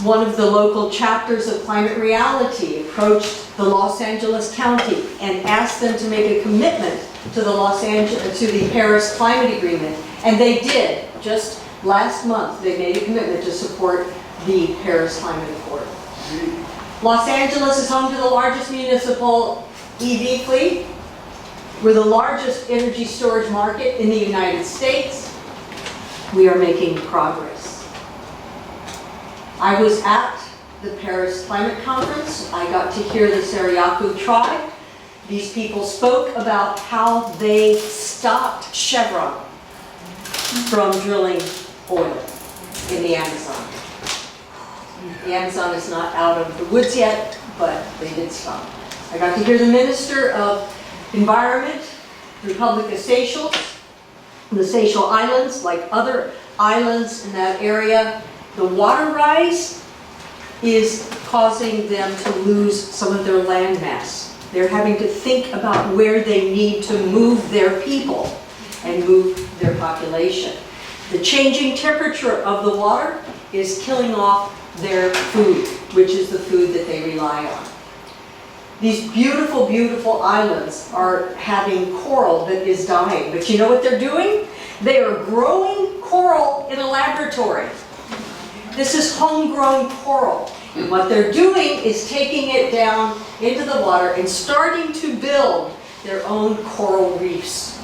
one of the local chapters of Climate Reality approached the Los Angeles County and asked them to make a commitment to the Paris Climate Agreement, and they did. Just last month, they made a commitment to support the Paris Climate Accord. Los Angeles is home to the largest municipal EV fleet. We're the largest energy storage market in the United States. We are making progress. I was at the Paris Climate Conference. I got to hear the Sariaku tribe. These people spoke about how they stopped Chevron from drilling oil in the Amazon. The Amazon is not out of the woods yet, but they did stop. I got to hear the Minister of Environment, Republic of Seychelles, the Seychelles Islands, like other islands in that area. The water rise is causing them to lose some of their land mass. They're having to think about where they need to move their people and move their population. The changing temperature of the water is killing off their food, which is the food that they rely on. These beautiful, beautiful islands are having coral that is dying. But you know what they're doing? They are growing coral in a laboratory. This is homegrown coral. And what they're doing is taking it down into the water and starting to build their own coral reefs.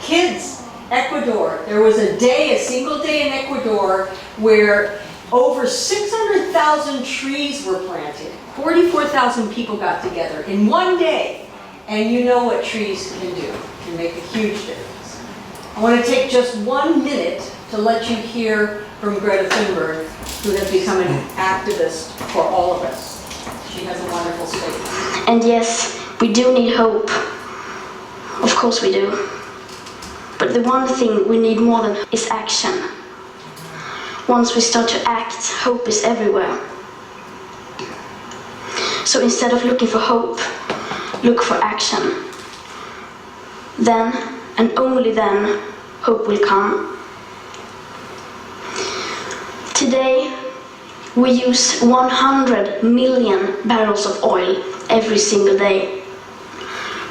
Kids, Ecuador. There was a single day in Ecuador where over 600,000 trees were planted. 44,000 people got together in one day. And you know what trees can do. Can make a huge difference. I want to take just 1 minute to let you hear from Greta Thunberg, who has become an activist for all of us. She has a wonderful statement. And yes, we do need hope. Of course we do. But the one thing we need more than is action. Once we start to act, hope is everywhere. So instead of looking for hope, look for action. Then, and only then, hope will come. Today, we use 100 million barrels of oil every single day.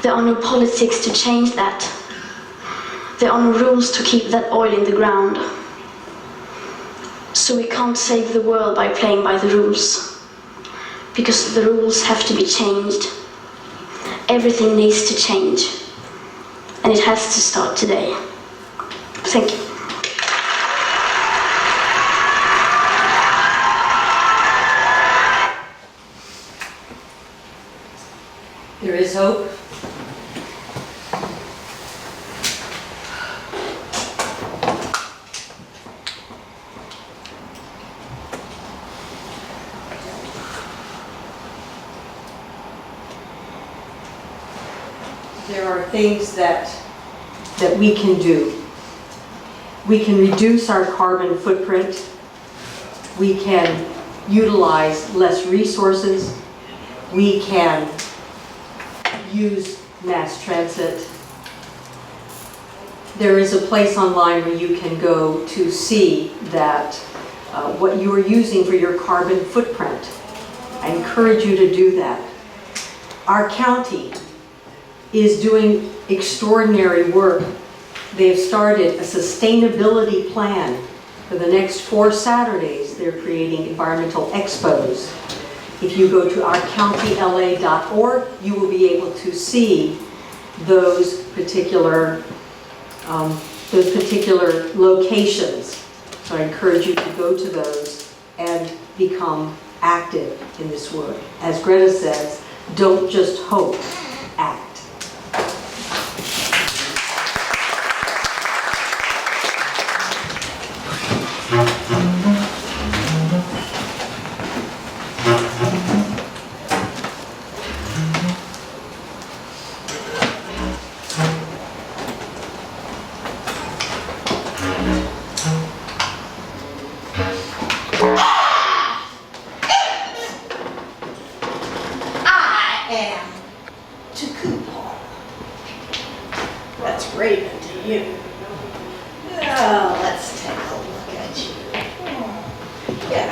There are no politics to change that. There are no rules to keep that oil in the ground. So we can't save the world by playing by the rules. Because the rules have to be changed. Everything needs to change. And it has to start today. Thank you. There is hope. There are things that we can do. We can reduce our carbon footprint. We can utilize less resources. We can use mass transit. There is a place online where you can go to see that what you are using for your carbon footprint. I encourage you to do that. Our county is doing extraordinary work. They have started a sustainability plan. For the next 4 Saturdays, they're creating environmental expos. If you go to ourcountyla.org, you will be able to see those particular locations. So I encourage you to go to those and become active in this work. As Greta says, don't just hope, act. to Coupon. That's Raven to you. Oh, let's take a look at you. Get a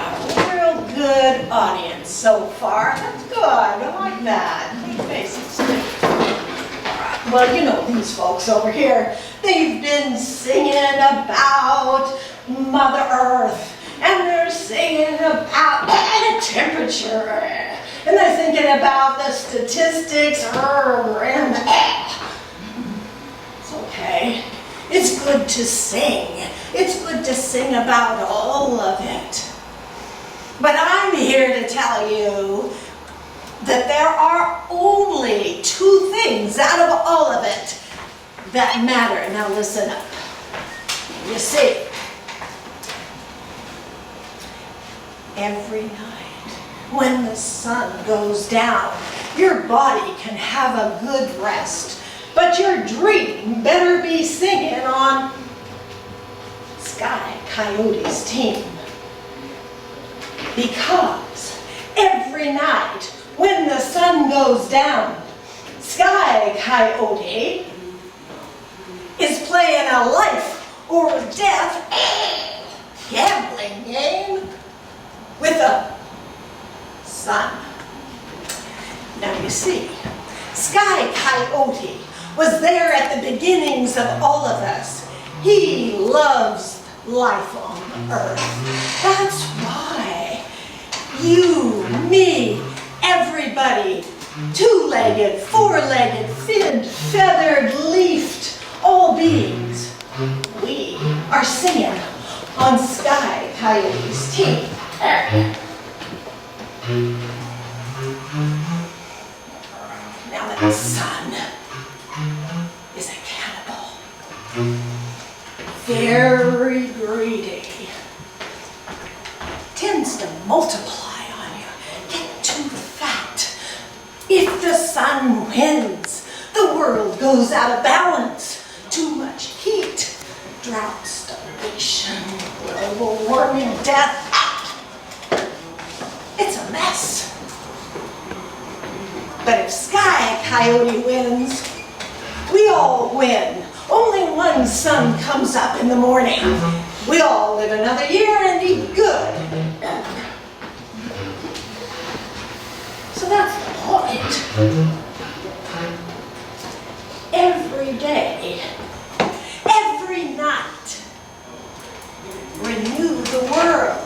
real good audience so far. That's good. I like that. Good faces. All right. Well, you know these folks over here. They've been singing about Mother Earth. And they're singing about the temperature. And they're thinking about the statistics. And it's okay. It's good to sing. It's good to sing about all of it. But I'm here to tell you that there are only two things out of all of it that matter. Now listen up. You see, every night when the sun goes down, your body can have a good rest. But your dream better be singing on Sky Coyote's team. Because every night when the sun goes down, Sky Coyote is playing a life or death gambling game with the sun. Now you see, Sky Coyote was there at the beginnings of all of us. He loves life on Earth. That's why you, me, everybody, two-legged, four-legged, finned, feathered, leafed, all beings, we are singing on Sky Coyote's team. Now that the sun is a cannibal, very greedy, tends to multiply on you, get too fat. If the sun wins, the world goes out of balance. Too much heat, drought, starvation, global warming, death. It's a mess. But if Sky Coyote wins, we all win. Only one sun comes up in the morning. We all live another year and eat good. So that's the point. Every day, every night, renew the world.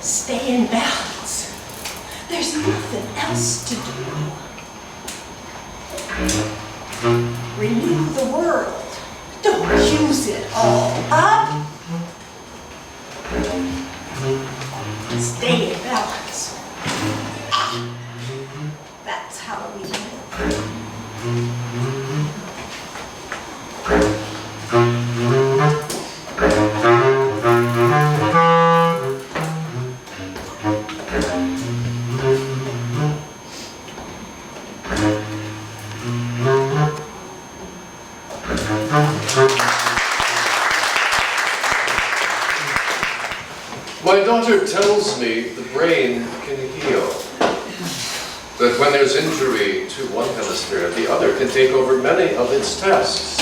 Stay in balance. There's nothing else to do. Renew the world. Don't use it all up. Stay in balance. That's how we live. My daughter tells me the brain can heal. That when there's injury to one hemisphere, the other can take over many of its tasks.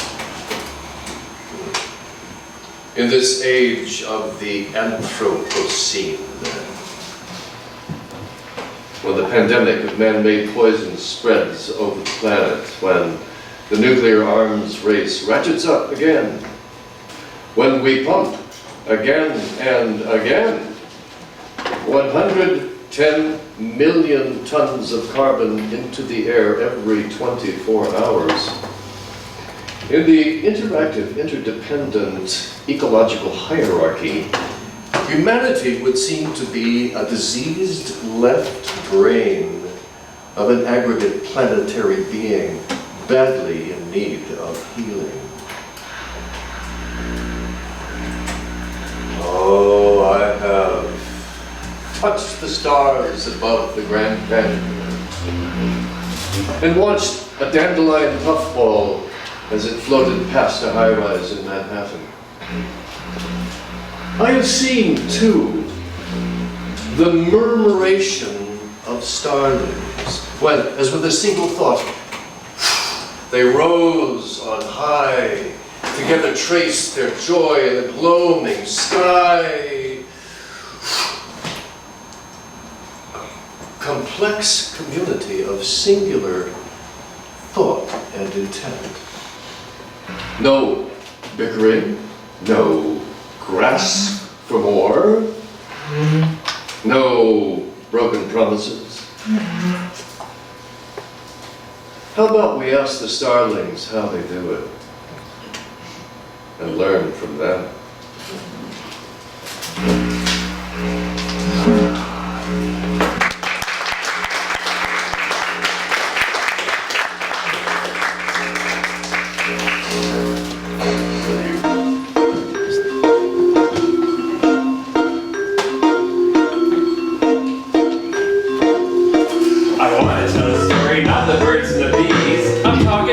In this age of the Anthropocene, when the pandemic of man-made poison spreads over the planet, when the nuclear arms race ratchets up again, when we pump again and again 110 million tons of carbon into the air every 24 hours. In the interactive, interdependent ecological hierarchy, humanity would seem to be a diseased left brain of an aggregate planetary being badly in need of healing. Oh, I have touched the stars above the Grand Canyon and watched a dandelion puffball as it floated past a high-rise in Manhattan. I have seen, too, the murmuration of starlings, when, as with a single thought, they rose on high, together traced their joy in the gloaming sky. Complex community of singular thought and intent. No bickering, no grasp for more, no broken promises. How about we ask the starlings how they do it and learn from them?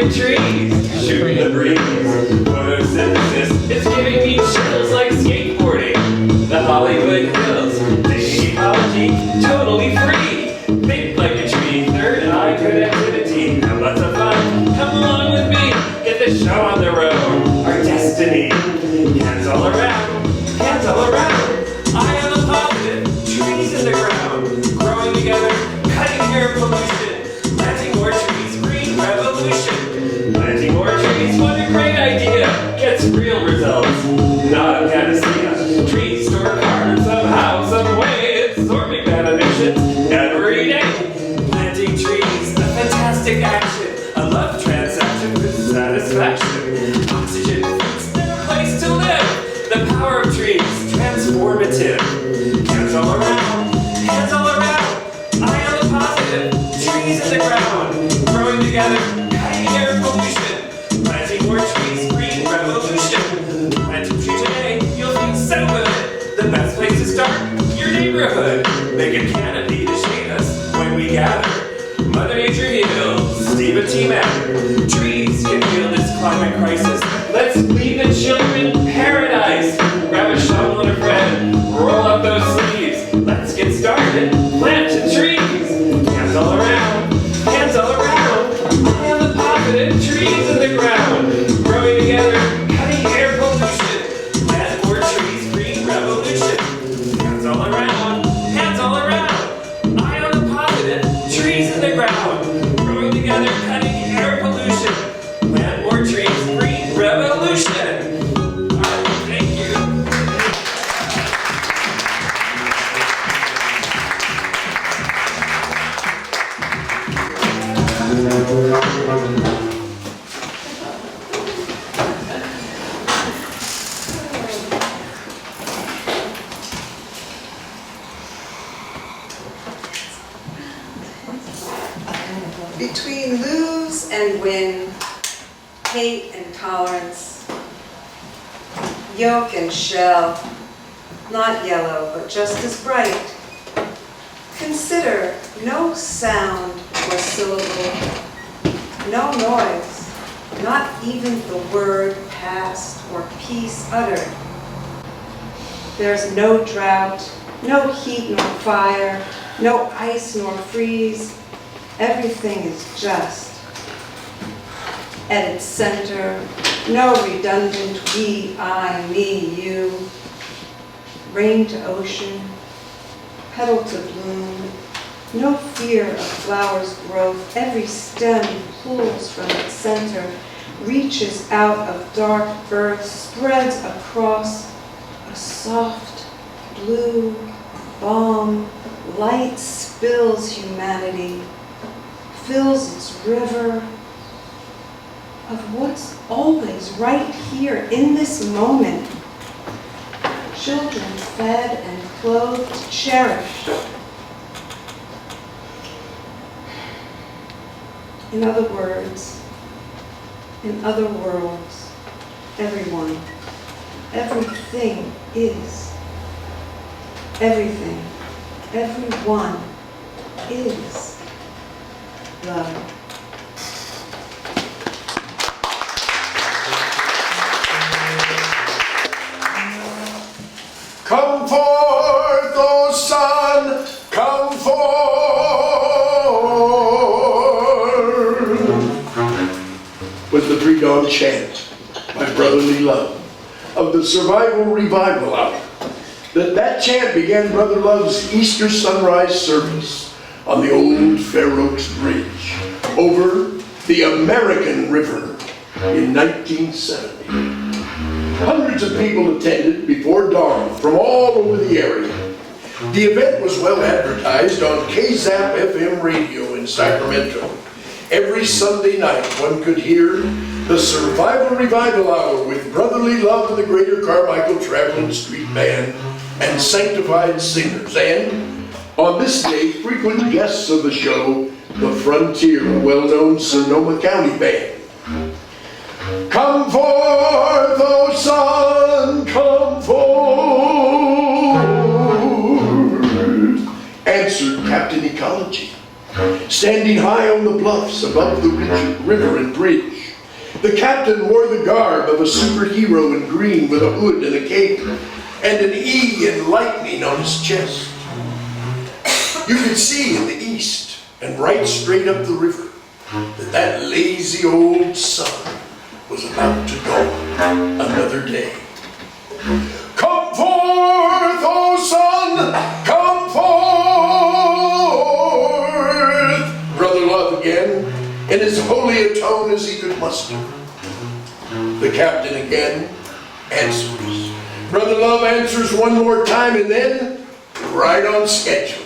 Trees, shooting the breeze. Photosynthesis is giving me chills like skateboarding. The Hollywood Hills, dating ecology, totally free. Think like a tree, third eye connectivity. Have lots of fun, come along with me. Get the show on the road, our destiny. Hands all around, hands all around. I am a positive, trees in the ground. Growing together, cutting air pollution. Planting more trees, green revolution. Planting more trees, what a great idea! Gets real results, not a panacea. Trees store carbon somehow, some way, absorbing bad emissions every day. Planting trees, a fantastic action, a love transaction with satisfaction. Oxygen, fruits, and a place to live. The power of trees, transformative. Hands all around, hands all around. I am a positive, trees in the ground, growing together. Air pollution, planting more trees, green revolution. Plant a tree today, you'll feel so good. The best place to start, your neighborhood. Make a canopy to shade us when we gather. Mother Nature heals, Stephen T. Matter. Trees can heal this climate crisis. Let's leave the children paradise. Grab a shovel and a friend, roll up those sleeves. Let's get started, plant some trees. Hands all around, hands all around. Trees in the ground, growing together, cutting air pollution. Plant more trees, green revolution. Hands all around, hands all around. I am the positive, trees in the ground, growing together, cutting air pollution. Plant more trees, green revolution. All right, thank you. Between lose and win, hate and tolerance, yolk and shell, not yellow, but just as bright. Consider no sound or syllable, no noise, not even the word passed or peace uttered. There's no drought, no heat nor fire, no ice nor freeze. Everything is just. At its center, no redundant we, I, me, you. Rain to ocean, petal to bloom, no fear of flowers' growth. Every stem pulls from its center, reaches out of dark earth, spreads across a soft blue balm. Light spills humanity, fills its river of what's always right here in this moment. Children fed and clothed, cherished. In other words, in other worlds, everyone, everything is. Everything, everyone is love. Come forth, O sun, come forth. pre-dawn chant by Brotherly Love of the Survival Revival Hour. That chant began Brother Love's Easter sunrise service on the old Fair Oaks Bridge over the American River in 1970. Hundreds of people attended before dawn from all over the area. The event was well advertised on KZAP FM radio in Sacramento. Every Sunday night one could hear the Survival Revival Hour with Brotherly Love and the Greater Carmichael Traveling Street Band and sanctified singers. And on this day, frequent guests of the show, the Frontier, well-known Sonoma County Band. Come forth, O sun, come forth, answered Captain Ecology, standing high on the bluffs above the river and bridge. The captain wore the garb of a superhero in green with a hood and a cape, and an E in lightning on his chest. You could see in the east, and right straight up the river, that lazy old sun was about to dawn another day. Come forth, O sun, come forth, Brother Love again, in as holy a tone as he could muster. The captain again answers. Brother Love answers one more time, and then, right on schedule,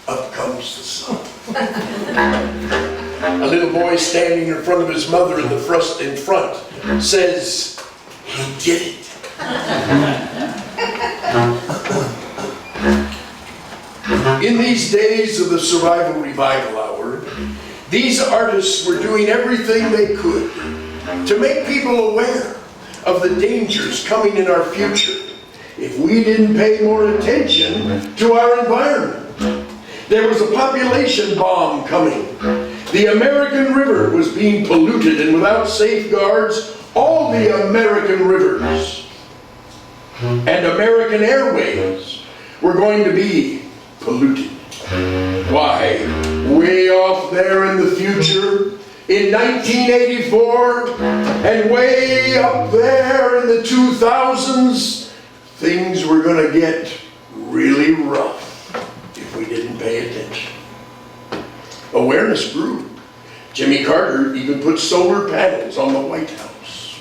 up comes the sun. A little boy standing in front of his mother in front says, "He did it." In these days of the Survival Revival Hour, these artists were doing everything they could to make people aware of the dangers coming in our future if we didn't pay more attention to our environment. There was a population bomb coming. The American River was being polluted, and without safeguards, all the American rivers and American airways were going to be polluted. Why, way off there in the future, in 1984, and way up there in the 2000s, things were going to get really rough if we didn't pay attention. Awareness grew. Jimmy Carter even put solar panels on the White House.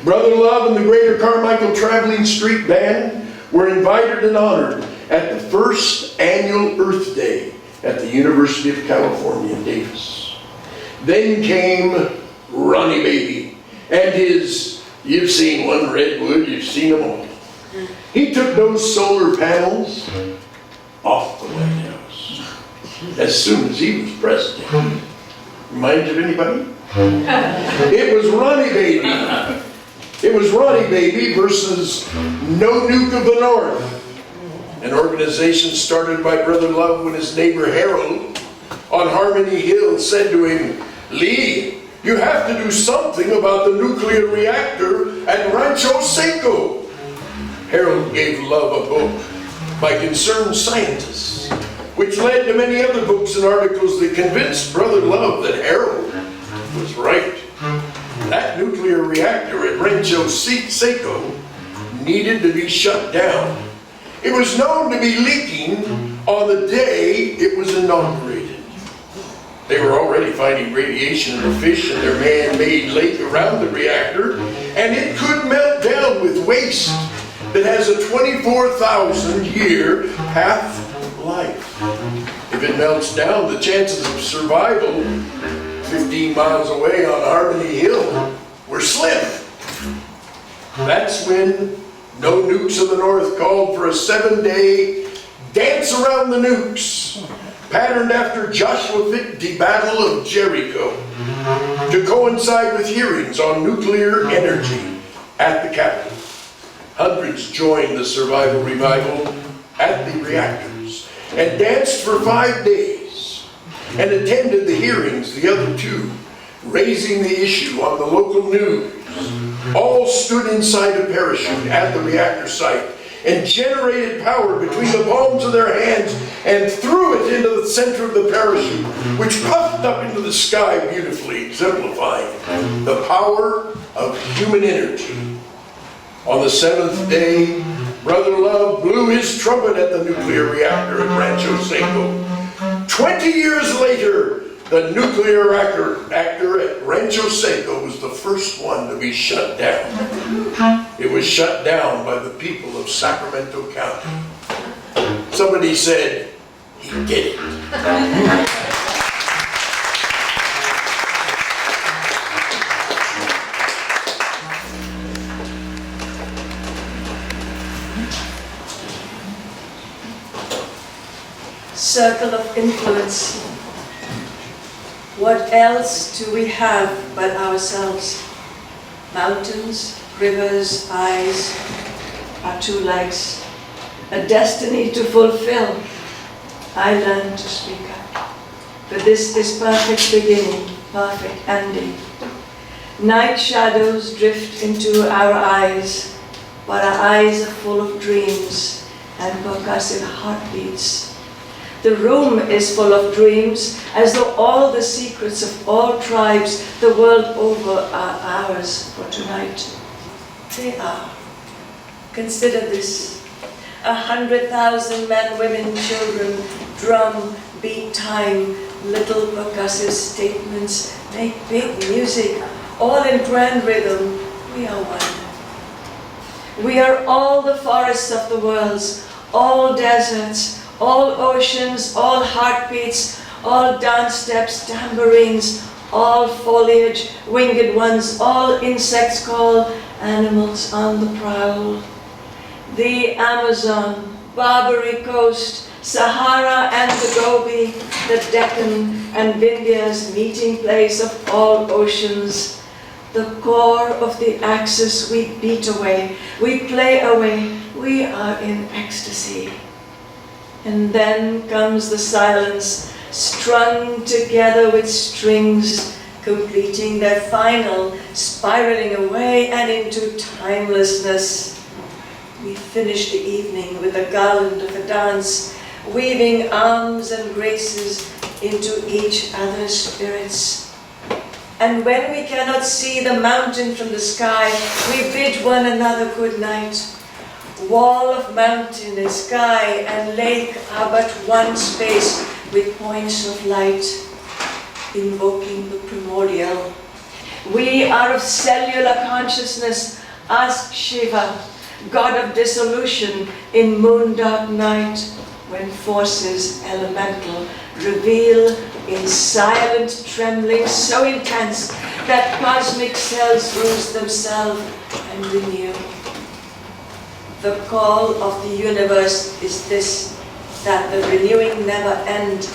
Brother Love and the Greater Carmichael Traveling Street Band were invited and honored at the first annual Earth Day at the University of California, Davis. Then came Ronnie Baby and his, you've seen one, Redwood, you've seen them all. He took those solar panels off the White House as soon as he was president. Reminds of anybody? It was Ronnie Baby. It was Ronnie Baby versus No Nuke of the North, an organization started by Brother Love when his neighbor Harold on Harmony Hill said to him, "Lee, you have to do something about the nuclear reactor at Rancho Seco." Harold gave Love a book by concerned scientists, which led to many other books and articles that convinced Brother Love that Harold was right. That nuclear reactor at Rancho Seco needed to be shut down. It was known to be leaking on the day it was inaugurated. They were already finding radiation in the fish in their man-made lake around the reactor, and it could melt down with waste that has a 24,000-year half-life. If it melts down, the chances of survival 15 miles away on Harmony Hill were slim. That's when No Nukes of the North called for a 7-day dance around the nukes, patterned after Joshua 50 Battle of Jericho, to coincide with hearings on nuclear energy at the Capitol. Hundreds joined the Survival Revival at the reactors and danced for 5 days and attended the hearings, the other 2, raising the issue on the local news. All stood inside a parachute at the reactor site and generated power between the palms of their hands and threw it into the center of the parachute, which puffed up into the sky beautifully, exemplifying the power of human energy. On the 7th day, Brother Love blew his trumpet at the nuclear reactor at Rancho Seco. 20 years later, the nuclear reactor at Rancho Seco was the first one to be shut down. It was shut down by the people of Sacramento County. Somebody said, he did it. Circle of influence. What else do we have but ourselves? Mountains, rivers, eyes, our two legs, a destiny to fulfill. I learned to speak up. But this is perfect beginning, perfect ending. Night shadows drift into our eyes, but our eyes are full of dreams and percussive heartbeats. The room is full of dreams, as though all the secrets of all tribes the world over are ours for tonight. They are. Consider this. 100,000 men, women, children drum, beat time, little percussive statements, make big music, all in grand rhythm. We are one. We are all the forests of the worlds, all deserts, all oceans, all heartbeats, all dance steps, tambourines, all foliage, winged ones, all insects call, animals on the prowl. The Amazon, Barbary Coast, Sahara and the Gobi, the Deccan and Vindhya's meeting place of all oceans. The core of the axis we beat away, we play away, we are in ecstasy. And then comes the silence, strung together with strings, completing their final, spiraling away and into timelessness. We finish the evening with a garland of a dance, weaving arms and graces into each other's spirits. And when we cannot see the mountain from the sky, we bid one another good night. Wall of mountain and sky and lake are but one space with points of light, invoking the primordial. We are of cellular consciousness, ask Shiva, god of dissolution in moon-dark night, when forces elemental reveal in silent trembling so intense that cosmic cells lose themselves and renew. The call of the universe is this, that the renewing never end.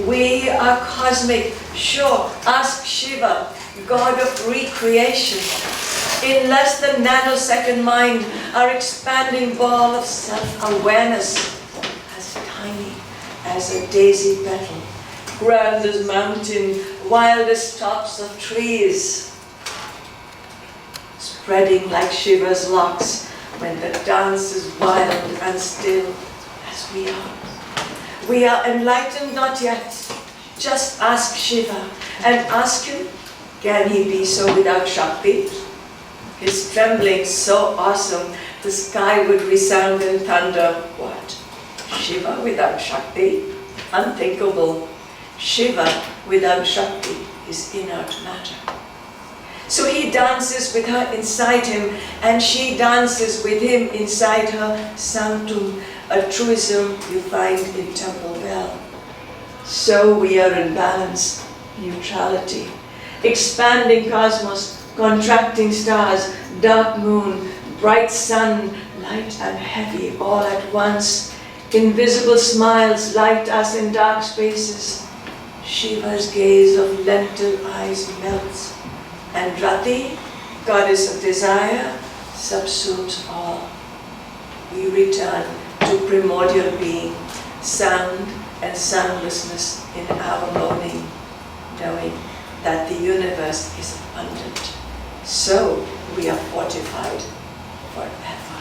We are cosmic, sure, ask Shiva, god of recreation. In less than nanosecond mind, our expanding ball of self-awareness, as tiny as a daisy petal, grand as mountain, wild as tops of trees, spreading like Shiva's locks, when the dance is wild and still as we are. We are enlightened not yet. Just ask Shiva and ask him, can he be so without Shakti? His trembling so awesome, the sky would resound in thunder. What? Shiva without Shakti? Unthinkable. Shiva without Shakti is inert matter. So he dances with her inside him, and she dances with him inside her, sanctum, a truism you find in Temple Bell. So we are in balance, neutrality, expanding cosmos, contracting stars, dark moon, bright sun, light and heavy all at once. Invisible smiles light us in dark spaces. Shiva's gaze of lentil eyes melts. And Rati, goddess of desire, subsumes all. We return to primordial being, sound and soundlessness in our moaning, knowing that the universe is abundant. So we are fortified forever.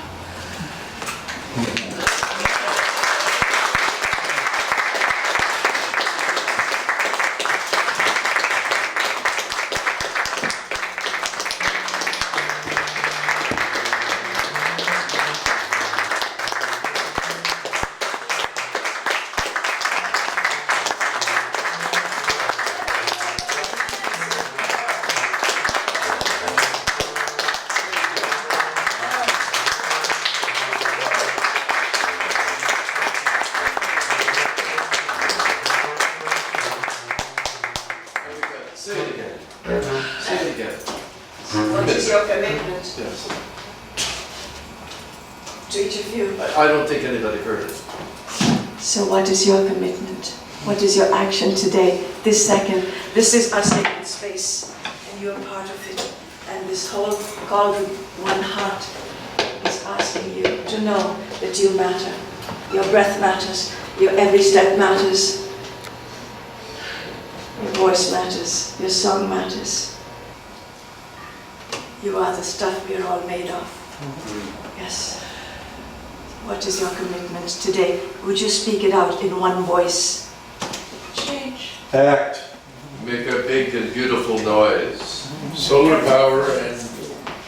Say it again. Say it again. What is your commitment Yes. to each of you? I don't think anybody heard it. So what is your commitment? What is your action today, this second? This is our sacred space, and you are part of it. And this whole cauldron, one heart, is asking you to know that you matter. Your breath matters. Your every step matters. Your voice matters. Your song matters. You are the stuff we are all made of. Yes. What is your commitment today? Would you speak it out in one voice? Change. Act. Make a big and beautiful noise. Solar power and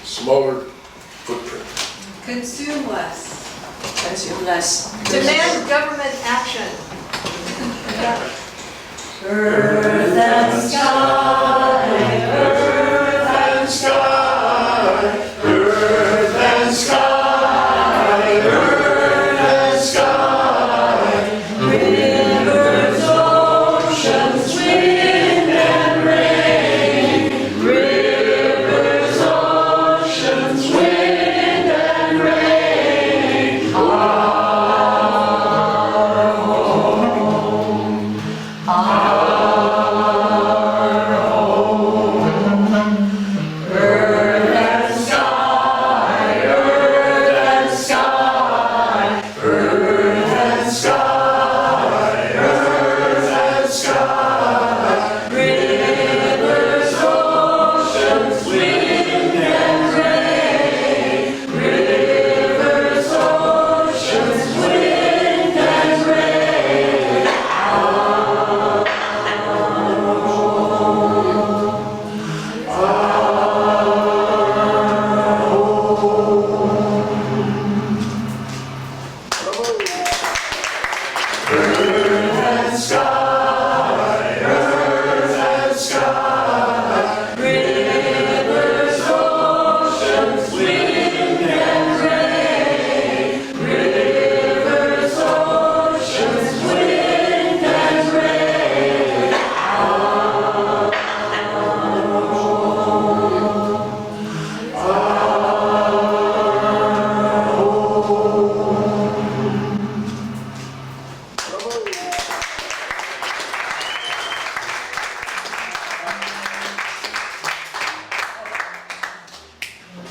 smaller footprint. Consume less. Consume less. Demand government action. Earth and sky, Earth and sky, earth and sky, earth and sky, rivers, oceans, wind and rain, rivers, oceans, wind and rain, our home, our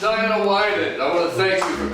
Diana Weynand, I want to thank you for